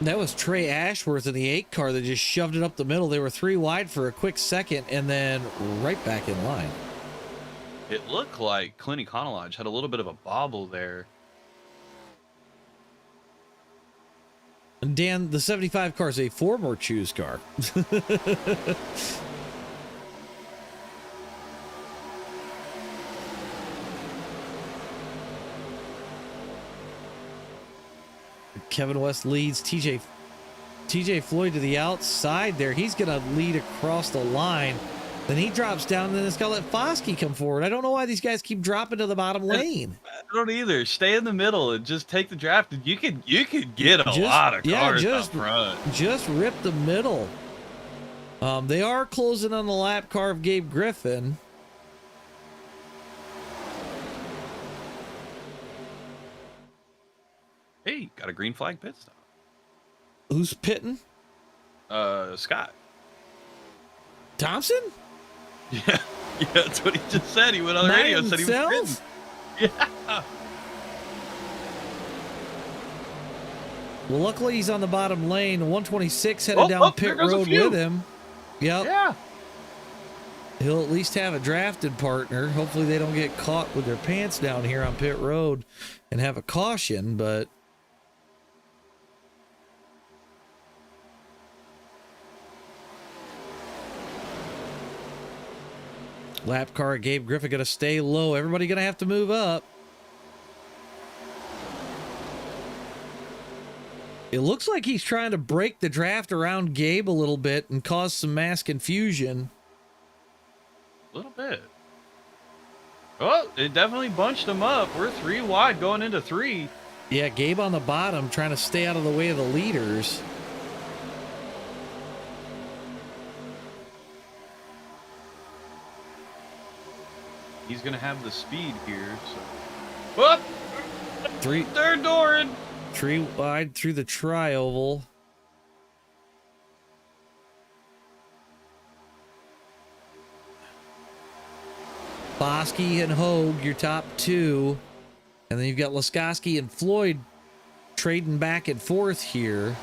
[SPEAKER 1] That was Trey Ashworth in the 8 car that just shoved it up the middle. They were 3 wide for a quick second and then right back in line.
[SPEAKER 2] It looked like Clint Econolodge had a little bit of a bobble there.
[SPEAKER 1] And Dan, the 75 car is a 4-more choose car. Kevin West leads TJ Floyd to the outside there. He's going to lead across the line. Then he drops down, and then it's going to let Foskey come forward. I don't know why these guys keep dropping to the bottom lane.
[SPEAKER 2] I don't either. Stay in the middle and just take the draft. You could get a lot of cars up front.
[SPEAKER 1] Just rip the middle. They are closing on the lap car of Gabe Griffin.
[SPEAKER 2] Hey, got a green flag pit stop.
[SPEAKER 1] Who's pitting?
[SPEAKER 2] Scott
[SPEAKER 1] Thompson?
[SPEAKER 2] Yeah, that's what he just said. He went on the radio and said he was pitting. Yeah.
[SPEAKER 1] Well, luckily he's on the bottom lane. 126 headed down pit road with him. Yep.
[SPEAKER 2] Yeah.
[SPEAKER 1] He'll at least have a drafted partner. Hopefully they don't get caught with their pants down here on pit road and have a caution, but lap car Gabe Griffin going to stay low. Everybody going to have to move up. It looks like he's trying to break the draft around Gabe a little bit and cause some mass confusion.
[SPEAKER 2] A little bit. Oh, it definitely bunched him up. We're 3 wide going into 3.
[SPEAKER 1] Yeah, Gabe on the bottom trying to stay out of the way of the leaders.
[SPEAKER 2] He's going to have the speed here. So. Oh! Third door in.
[SPEAKER 1] 3 wide through the tri-oval. Foskey and Hogue, your top 2. And then you've got Laskowski and Floyd trading back and forth here.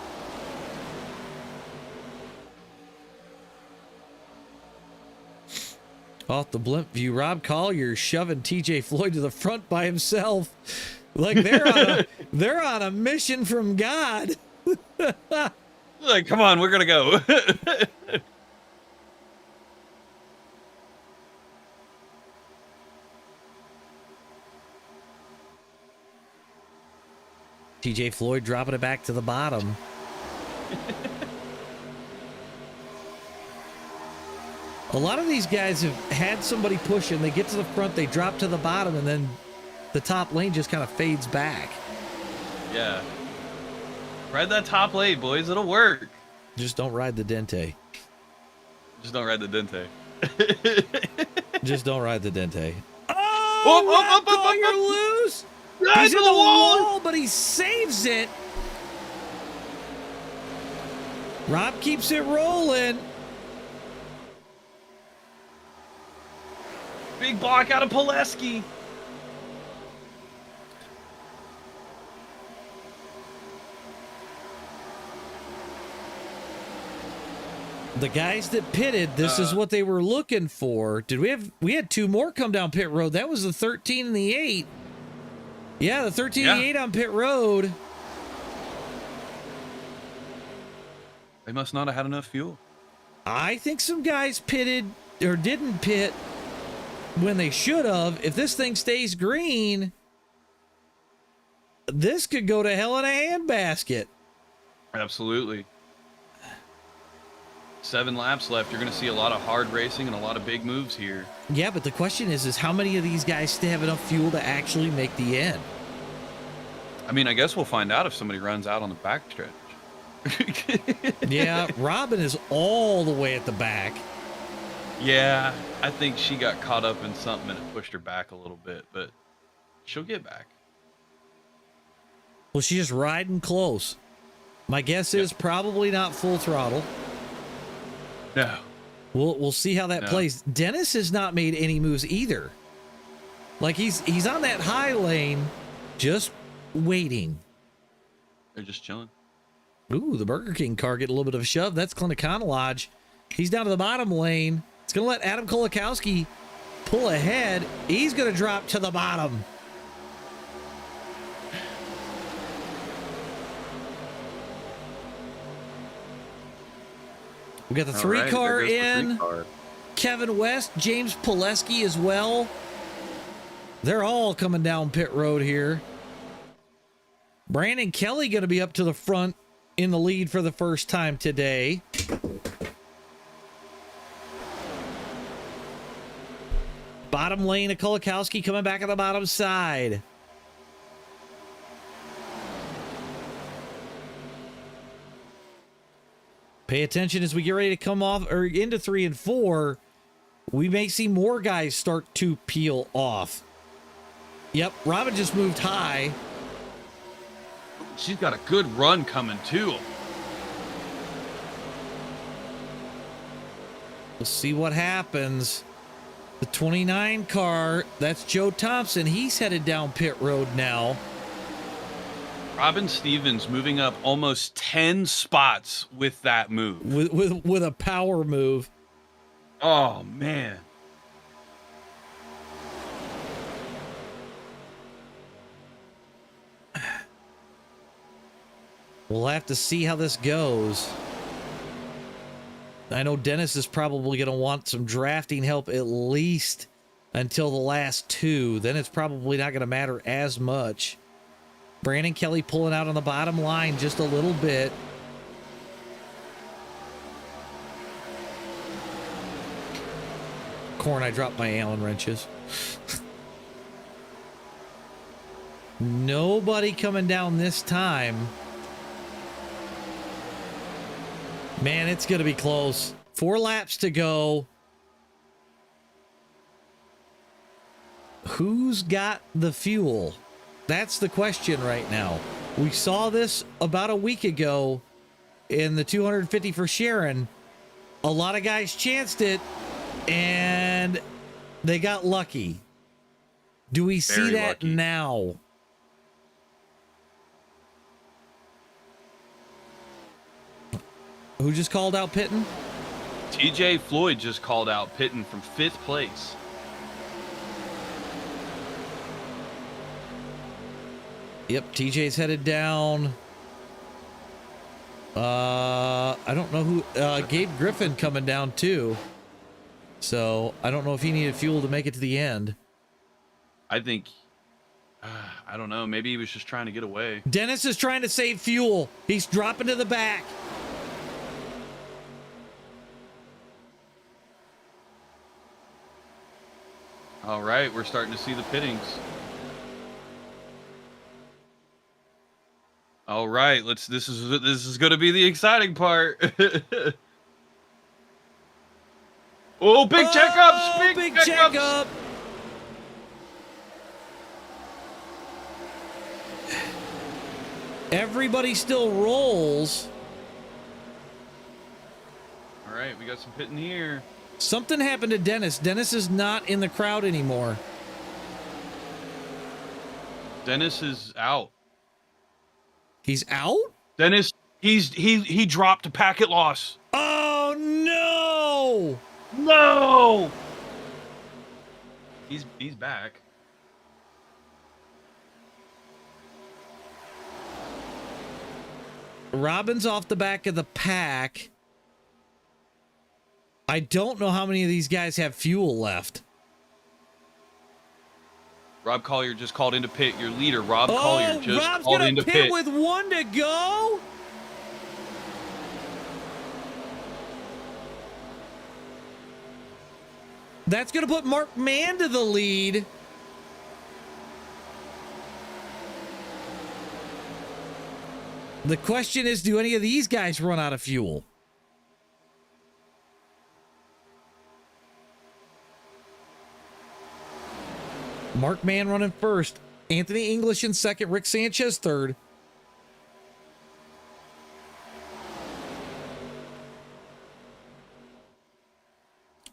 [SPEAKER 1] Off the blimp view, Rob Collier shoving TJ Floyd to the front by himself. Like they're on a mission from God.
[SPEAKER 2] Like, come on, we're going to go.
[SPEAKER 1] TJ Floyd dropping it back to the bottom. A lot of these guys have had somebody pushing. They get to the front, they drop to the bottom, and then the top lane just kind of fades back.
[SPEAKER 2] Yeah. Ride that top lane, boys. It'll work.
[SPEAKER 1] Just don't ride the Dente.
[SPEAKER 2] Just don't ride the Dente.
[SPEAKER 1] Just don't ride the Dente.
[SPEAKER 2] Oh,
[SPEAKER 1] you're loose.
[SPEAKER 2] Yeah,
[SPEAKER 1] he's in the wall, but he saves it. Rob keeps it rolling.
[SPEAKER 2] Big block out of Pileski.
[SPEAKER 1] The guys that pitted, this is what they were looking for. We had two more come down pit road. That was the 13 and the 8. Yeah, the 13 and the 8 on pit road.
[SPEAKER 2] They must not have had enough fuel.
[SPEAKER 1] I think some guys pitted or didn't pit when they should have. If this thing stays green, this could go to hell in a handbasket.
[SPEAKER 2] Absolutely. 7 laps left. You're going to see a lot of hard racing and a lot of big moves here.
[SPEAKER 1] Yeah, but the question is how many of these guys still have enough fuel to actually make the end?
[SPEAKER 2] I mean, I guess we'll find out if somebody runs out on the backstretch.
[SPEAKER 1] Yeah, Robin is all the way at the back.
[SPEAKER 2] Yeah, I think she got caught up in something and it pushed her back a little bit, but she'll get back.
[SPEAKER 1] Well, she's just riding close. My guess is probably not full throttle.
[SPEAKER 2] No.
[SPEAKER 1] We'll see how that plays. Dennis has not made any moves either. Like he's on that high lane, just waiting.
[SPEAKER 2] They're just chilling.
[SPEAKER 1] Ooh, the Burger King car getting a little bit of a shove. That's Clint Econolodge. He's down to the bottom lane. It's going to let Adam Kolakowski pull ahead. He's going to drop to the bottom. We got the three car in. Kevin West, James Pileski as well. They're all coming down pit road here. Brandon Kelly going to be up to the front in the lead for the first time today. Bottom lane of Kolakowski coming back on the bottom side. Pay attention as we get ready to come off or into 3 and 4. We may see more guys start to peel off. Yep, Robin just moved high.
[SPEAKER 2] She's got a good run coming too.
[SPEAKER 1] We'll see what happens. The 29 car, that's Joe Thompson. He's headed down pit road now.
[SPEAKER 2] Robin Stevens moving up almost 10 spots with that move.
[SPEAKER 1] With a power move.
[SPEAKER 2] Oh, man.
[SPEAKER 1] We'll have to see how this goes. I know Dennis is probably going to want some drafting help at least until the last 2. Then it's probably not going to matter as much. Brandon Kelly pulling out on the bottom line just a little bit. Corn, I dropped my Allen wrenches. Nobody coming down this time. Man, it's going to be close. 4 laps to go. Who's got the fuel? That's the question right now. We saw this about a week ago in the 250 for Sharon. A lot of guys chanced it, and they got lucky. Do we see that now? Who just called out Pitton?
[SPEAKER 2] TJ Floyd just called out Pitton from 5th place.
[SPEAKER 1] Yep, TJ's headed down. I don't know who. Gabe Griffin coming down too. So I don't know if he needed fuel to make it to the end.
[SPEAKER 2] I think, I don't know. Maybe he was just trying to get away.
[SPEAKER 1] Dennis is trying to save fuel. He's dropping to the back.
[SPEAKER 2] All right, we're starting to see the pittings. All right, this is going to be the exciting part. Oh, big checkups! Big checkups!
[SPEAKER 1] Everybody still rolls.
[SPEAKER 2] All right, we got some pitting here.
[SPEAKER 1] Something happened to Dennis. Dennis is not in the crowd anymore.
[SPEAKER 2] Dennis is out.
[SPEAKER 1] He's out?
[SPEAKER 2] Dennis, he dropped a packet loss.
[SPEAKER 1] Oh no!
[SPEAKER 2] No! He's back.
[SPEAKER 1] Robin's off the back of the pack. I don't know how many of these guys have fuel left.
[SPEAKER 2] Rob Collier just called into pit. Your leader, Rob Collier, just
[SPEAKER 1] Rob's
[SPEAKER 2] called
[SPEAKER 1] gonna
[SPEAKER 2] into
[SPEAKER 1] pit
[SPEAKER 2] pit.
[SPEAKER 1] with 1 to go. That's going to put Mark Mann to the lead. The question is, do any of these guys run out of fuel? Mark Mann running first. Anthony English in second. Rick Sanchez third.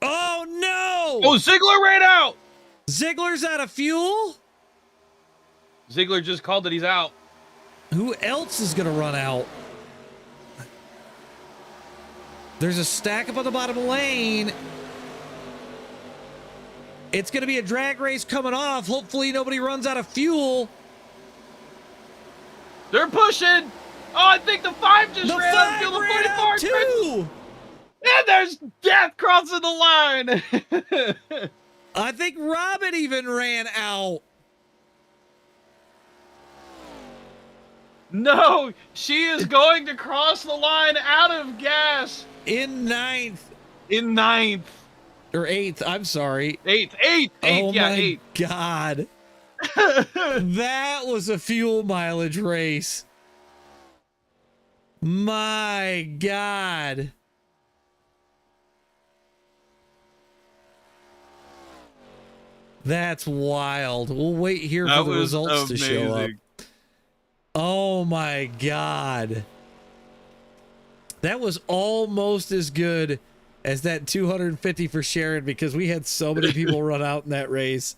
[SPEAKER 1] Oh, no!
[SPEAKER 2] Oh, Ziegler ran out!
[SPEAKER 1] Ziegler's out of fuel?
[SPEAKER 2] Ziegler just called that he's out.
[SPEAKER 1] Who else is going to run out? There's a stack up on the bottom lane. It's going to be a drag race coming off. Hopefully nobody runs out of fuel.
[SPEAKER 2] They're pushing. Oh, I think the 5 just ran out of fuel. The 44
[SPEAKER 1] too.
[SPEAKER 2] And there's Death crossing the line.
[SPEAKER 1] I think Robin even ran out.
[SPEAKER 2] No, she is going to cross the line out of gas.
[SPEAKER 1] In ninth.
[SPEAKER 2] In ninth.
[SPEAKER 1] Or eighth, I'm sorry.
[SPEAKER 2] Eighth,
[SPEAKER 1] oh
[SPEAKER 2] yeah,
[SPEAKER 1] my
[SPEAKER 2] eighth.
[SPEAKER 1] God. That was a fuel mileage race. My God. That's wild. We'll wait here for the results to show up. Oh my God. That was almost as good as that 250 for Sharon because we had so many people run out in that race.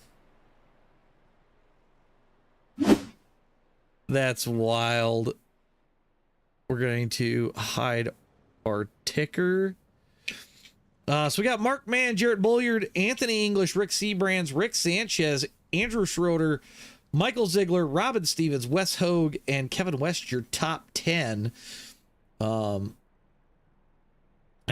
[SPEAKER 1] That's wild. We're going to hide our ticker. So we got Mark Mann, Jarrett Bulliard, Anthony English, Rick Seabrands, Rick Sanchez, Andrew Schroeder, Michael Ziegler, Robin Stevens, Wes Hogue, and Kevin West, your top 10.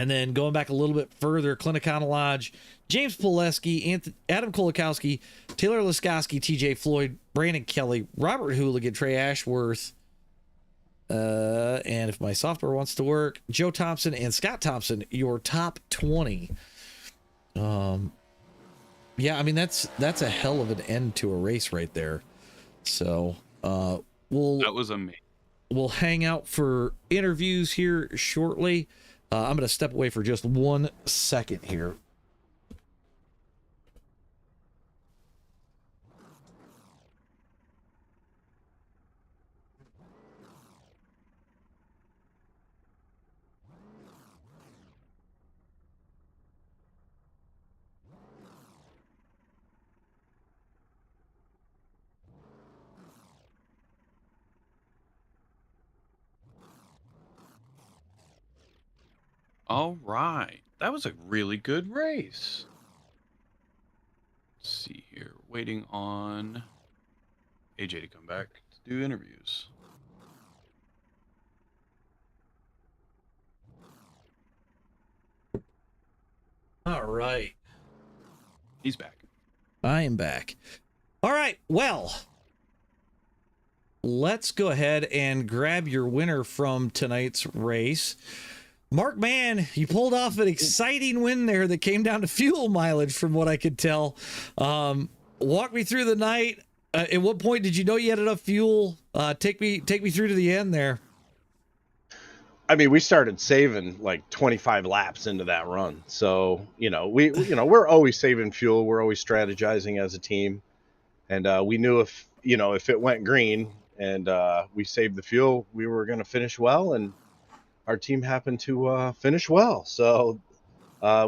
[SPEAKER 1] And then going back a little bit further, Clinicana Lodge, James Poleski, Adam Kolakowski, Taylor Laskowski, TJ Floyd, Brandon Kelly, Robert Hooligan, Trey Ashworth, and if my software wants to work, Joe Thompson and Scott Thompson, your top 20. Yeah, I mean, that's a hell of an end to a race right there. So that
[SPEAKER 2] was amazing.
[SPEAKER 1] We'll hang out for interviews here shortly. I'm going to step away for just 1 second here.
[SPEAKER 2] All right. That was a really good race. Let's see here. Waiting on AJ to come back to do interviews.
[SPEAKER 1] All right.
[SPEAKER 2] He's back.
[SPEAKER 1] I am back. All right. Well, let's go ahead and grab your winner from tonight's race. Mark Mann, you pulled off an exciting win there that came down to fuel mileage from what I could tell. Walk me through the night. At what point did you know you had enough fuel? Take me through to the end there.
[SPEAKER 4] I mean, we started saving like 25 laps into that run. So, we're always saving fuel. We're always strategizing as a team. And we knew if it went green and we saved the fuel, we were going to finish well. And our team happened to finish well. So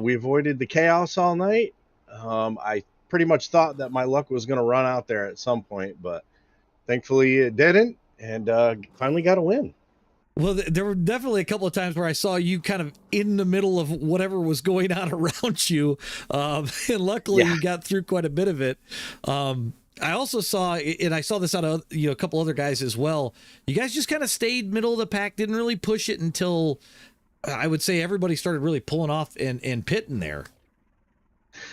[SPEAKER 4] We avoided the chaos all night. I pretty much thought that my luck was going to run out there at some point, but thankfully it didn't, and finally got a win.
[SPEAKER 1] Well, there were definitely a couple of times where I saw you kind of in the middle of whatever was going on around you, and luckily you got through quite a bit of it. I also saw, and I saw this out of a couple other guys as well. You guys just kind of stayed middle of the pack, didn't really push it until I would say everybody started really pulling off and pitting there.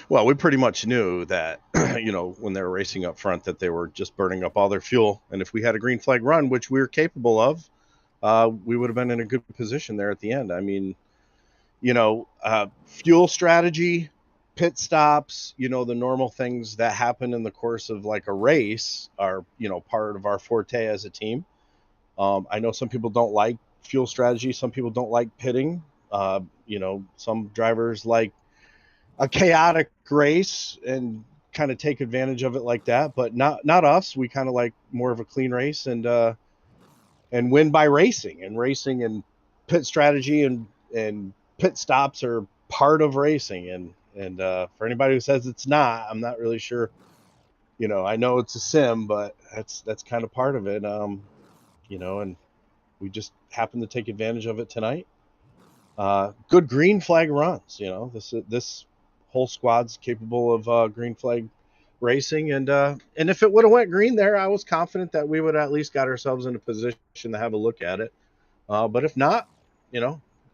[SPEAKER 4] Well, we pretty much knew that, when they were racing up front, that they were just burning up all their fuel. And if we had a green flag run, which we were capable of, we would have been in a good position there at the end. I mean, fuel strategy, pit stops, the normal things that happen in the course of like a race are, part of our forte as a team. I know some people don't like fuel strategy. Some people don't like pitting. Some drivers like a chaotic race and kind of take advantage of it like that, but not us. We kind of like more of a clean race and win by racing, and pit strategy and pit stops are part of racing. And for anybody who says it's not, I'm not really sure. I know it's a sim, but that's kind of part of it. And we just happened to take advantage of it tonight. Good green flag runs. This whole squad's capable of green flag racing, and if it would have went green there, I was confident that we would at least got ourselves in a position to have a look at it. But if not,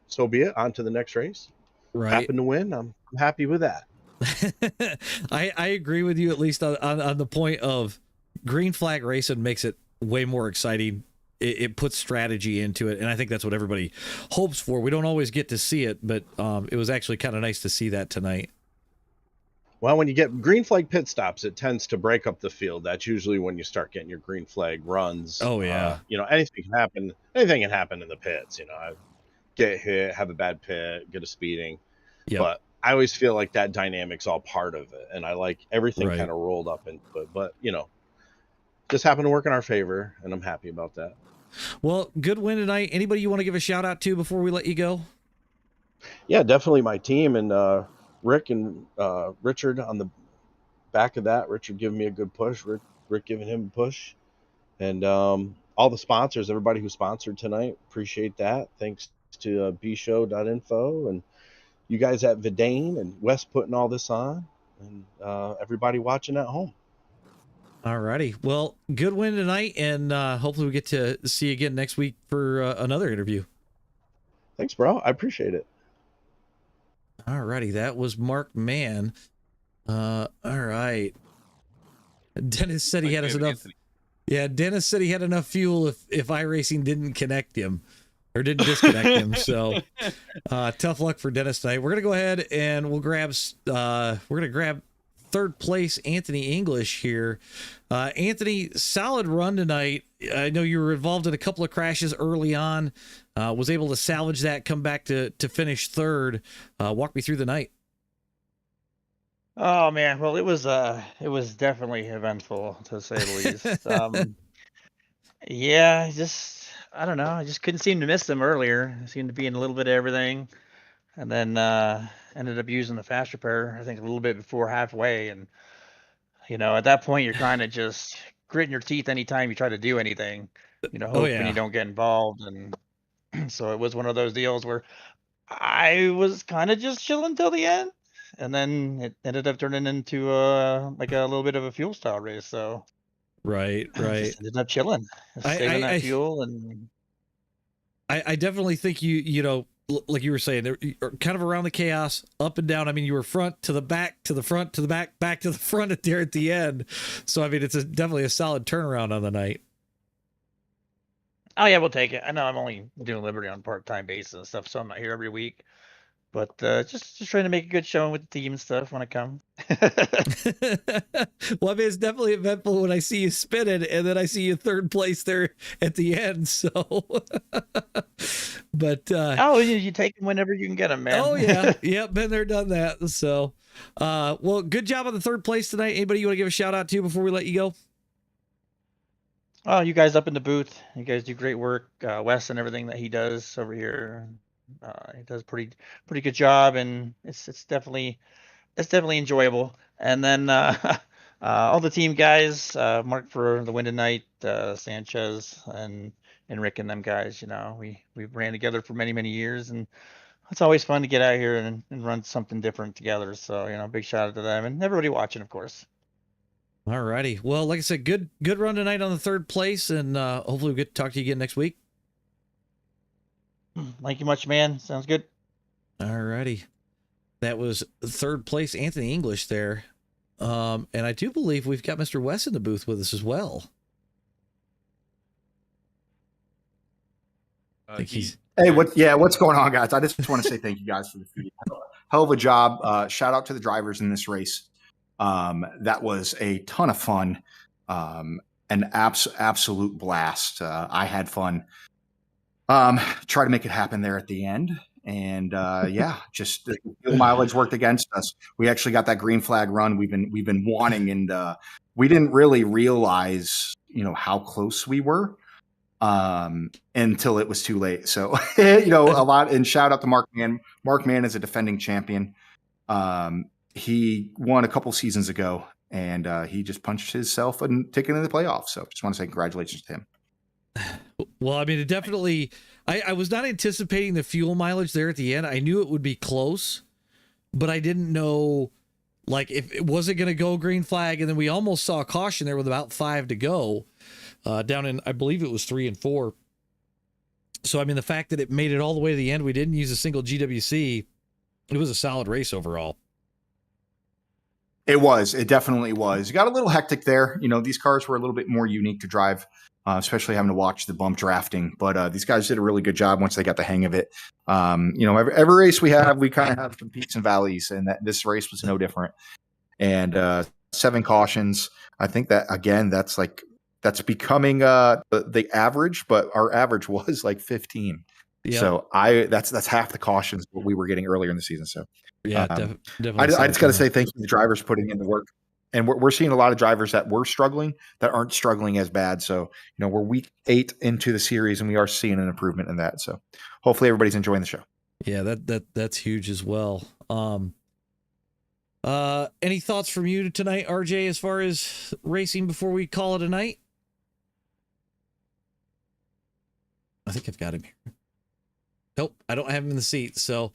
[SPEAKER 4] so be it. On to the next race.
[SPEAKER 1] Right.
[SPEAKER 4] Happened to win. I'm happy with that.
[SPEAKER 1] I agree with you, at least on the point of green flag racing makes it way more exciting. It puts strategy into it, and I think that's what everybody hopes for. We don't always get to see it, but it was actually kind of nice to see that tonight.
[SPEAKER 4] Well, when you get green flag pit stops, it tends to break up the field. That's usually when you start getting your green flag runs.
[SPEAKER 1] Oh yeah.
[SPEAKER 4] Anything can happen. Anything can happen in the pits. Get hit, have a bad pit, get a speeding.
[SPEAKER 1] Yep.
[SPEAKER 4] But I always feel like that dynamic's all part of it, and I like everything
[SPEAKER 1] Right.
[SPEAKER 4] kind of rolled up into it. But just happened to work in our favor, and I'm happy about that.
[SPEAKER 1] Well, good win tonight. Anybody you want to give a shout out to before we let you go?
[SPEAKER 4] Yeah, definitely my team, and Rick and Richard on the back of that. Richard giving me a good push. Rick giving him a push, and all the sponsors, everybody who sponsored tonight, appreciate that. Thanks to bshow.info and you guys at Vidane and Wes putting all this on, and everybody watching at home.
[SPEAKER 1] All righty. Well, good win tonight, and hopefully we get to see you again next week for another interview.
[SPEAKER 4] Thanks, bro. I appreciate it.
[SPEAKER 1] All righty. That was Mark Mann. All right. Dennis said he had us enough.
[SPEAKER 2] Anthony.
[SPEAKER 1] Yeah, Dennis said he had enough fuel if iRacing didn't connect him or didn't disconnect him. So tough luck for Dennis tonight. We're gonna go ahead and we'll grab third place Anthony English here. Anthony, solid run tonight. I know you were involved in a couple of crashes early on. Was able to salvage that, come back to finish third. Walk me through the night.
[SPEAKER 5] Oh man, well it was definitely eventful to say the least. Yeah, I don't know, I just couldn't seem to miss them earlier. I seemed to be in a little bit of everything, and then ended up using the fast repair I think a little bit before halfway, and at that point you're kind of just gritting your teeth anytime you try to do anything, hoping you don't get involved, and so it was one of those deals where I was kind of just chilling till the end. And then it ended up turning into like a little bit of a fuel style race. So
[SPEAKER 1] Right.
[SPEAKER 5] just ended up chilling, saving that fuel. And
[SPEAKER 1] I definitely think like you were saying, they're kind of around the chaos, up and down. I mean, you were front to the back, to the front, to the back, back to the front at the end. So, I mean, it's definitely a solid turnaround on the night.
[SPEAKER 5] oh yeah, we'll take it. I know I'm only doing Liberty on a part-time basis and stuff, so I'm not here every week. But just trying to make a good showing with the team and stuff when I come.
[SPEAKER 1] Well, I mean, it's definitely eventful when I see you spinning, and then I see you third place there at the end. So, but
[SPEAKER 5] oh, you take them whenever you can get them, man.
[SPEAKER 1] Oh yeah, been there, done that. So, well, good job on the third place tonight. Anybody you want to give a shout out to before we let you go?
[SPEAKER 5] Oh, you guys up in the booth, you guys do great work. Wes and everything that he does over here, He does pretty good job, and it's definitely enjoyable. And then all the team guys, Mark for the win tonight, Sanchez and Rick and them guys. You know, we ran together for many years, and it's always fun to get out here and run something different together. So, you know, big shout out to them and everybody watching, of course.
[SPEAKER 1] All righty. Well, like I said, good run tonight on the third place, and hopefully we'll get to talk to you again next week.
[SPEAKER 5] Thank you much, man. Sounds good.
[SPEAKER 1] All righty. That was third place, Anthony English there. And I do believe we've got Mr. Wes in the booth with us as well. I think he's...
[SPEAKER 3] Hey, what's going on, guys? I just want to say thank you guys for the feed. Hell of a job. Shout out to the drivers in this race. That was a ton of fun. An absolute blast. I had fun. Try to make it happen there at the end. And yeah, just the fuel mileage worked against us. We actually got that green flag run we've been wanting, and we didn't really realize, you know, how close we were until it was too late. So you know, a lot. And shout out to Mark Mann. Mark Mann is a defending champion. He won a couple seasons ago, and he just punched himself a ticket into the playoffs. So just want to say congratulations to him.
[SPEAKER 1] Well, I mean, it definitely, I was not anticipating the fuel mileage there at the end. I knew it would be close, but I didn't know, like, if it wasn't going to go green flag. And then we almost saw a caution there with about 5 to go, down in, I believe it was 3 and 4. So, I mean, the fact that it made it all the way to the end, we didn't use a single GWC. It was a solid race overall.
[SPEAKER 3] It definitely was. It got a little hectic there. You know, these cars were a little bit more unique to drive. Especially having to watch the bump drafting, but these guys did a really good job once they got the hang of it. You know, every race we kind of have some peaks and valleys, and this race was no different. And 7 cautions. I think that again, that's becoming the average, but our average was like 15. Yep. So that's half the cautions what we were getting earlier in the season. So
[SPEAKER 1] yeah, definitely.
[SPEAKER 3] I just got to say thank you to the drivers putting in the work. And we're seeing a lot of drivers that were struggling that aren't struggling as bad. So, you know, we're week 8 into the series, and we are seeing an improvement in that. So hopefully everybody's enjoying the show.
[SPEAKER 1] Yeah, that's huge as well. Any thoughts from you tonight, RJ, as far as racing before we call it a night? I think I've got him here. Nope, I don't have him in the seat. So,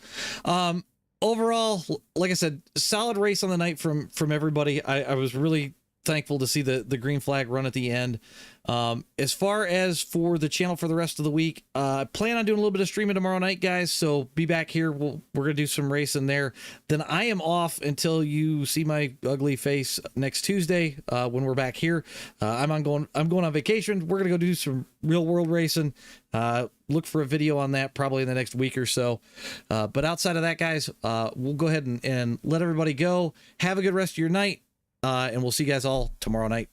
[SPEAKER 1] overall, like I said, solid race on the night from everybody. I was really thankful to see the green flag run at the end. As far as for the channel for the rest of the week, plan on doing a little bit of streaming tomorrow night, guys. So be back here. We're gonna do some racing there. Then I am off until you see my ugly face next Tuesday when we're back here. I'm going on vacation. We're gonna go do some real world racing. Look for a video on that probably in the next week or so. But outside of that, guys, we'll go ahead and let everybody go. Have a good rest of your night. And we'll see you guys all tomorrow night.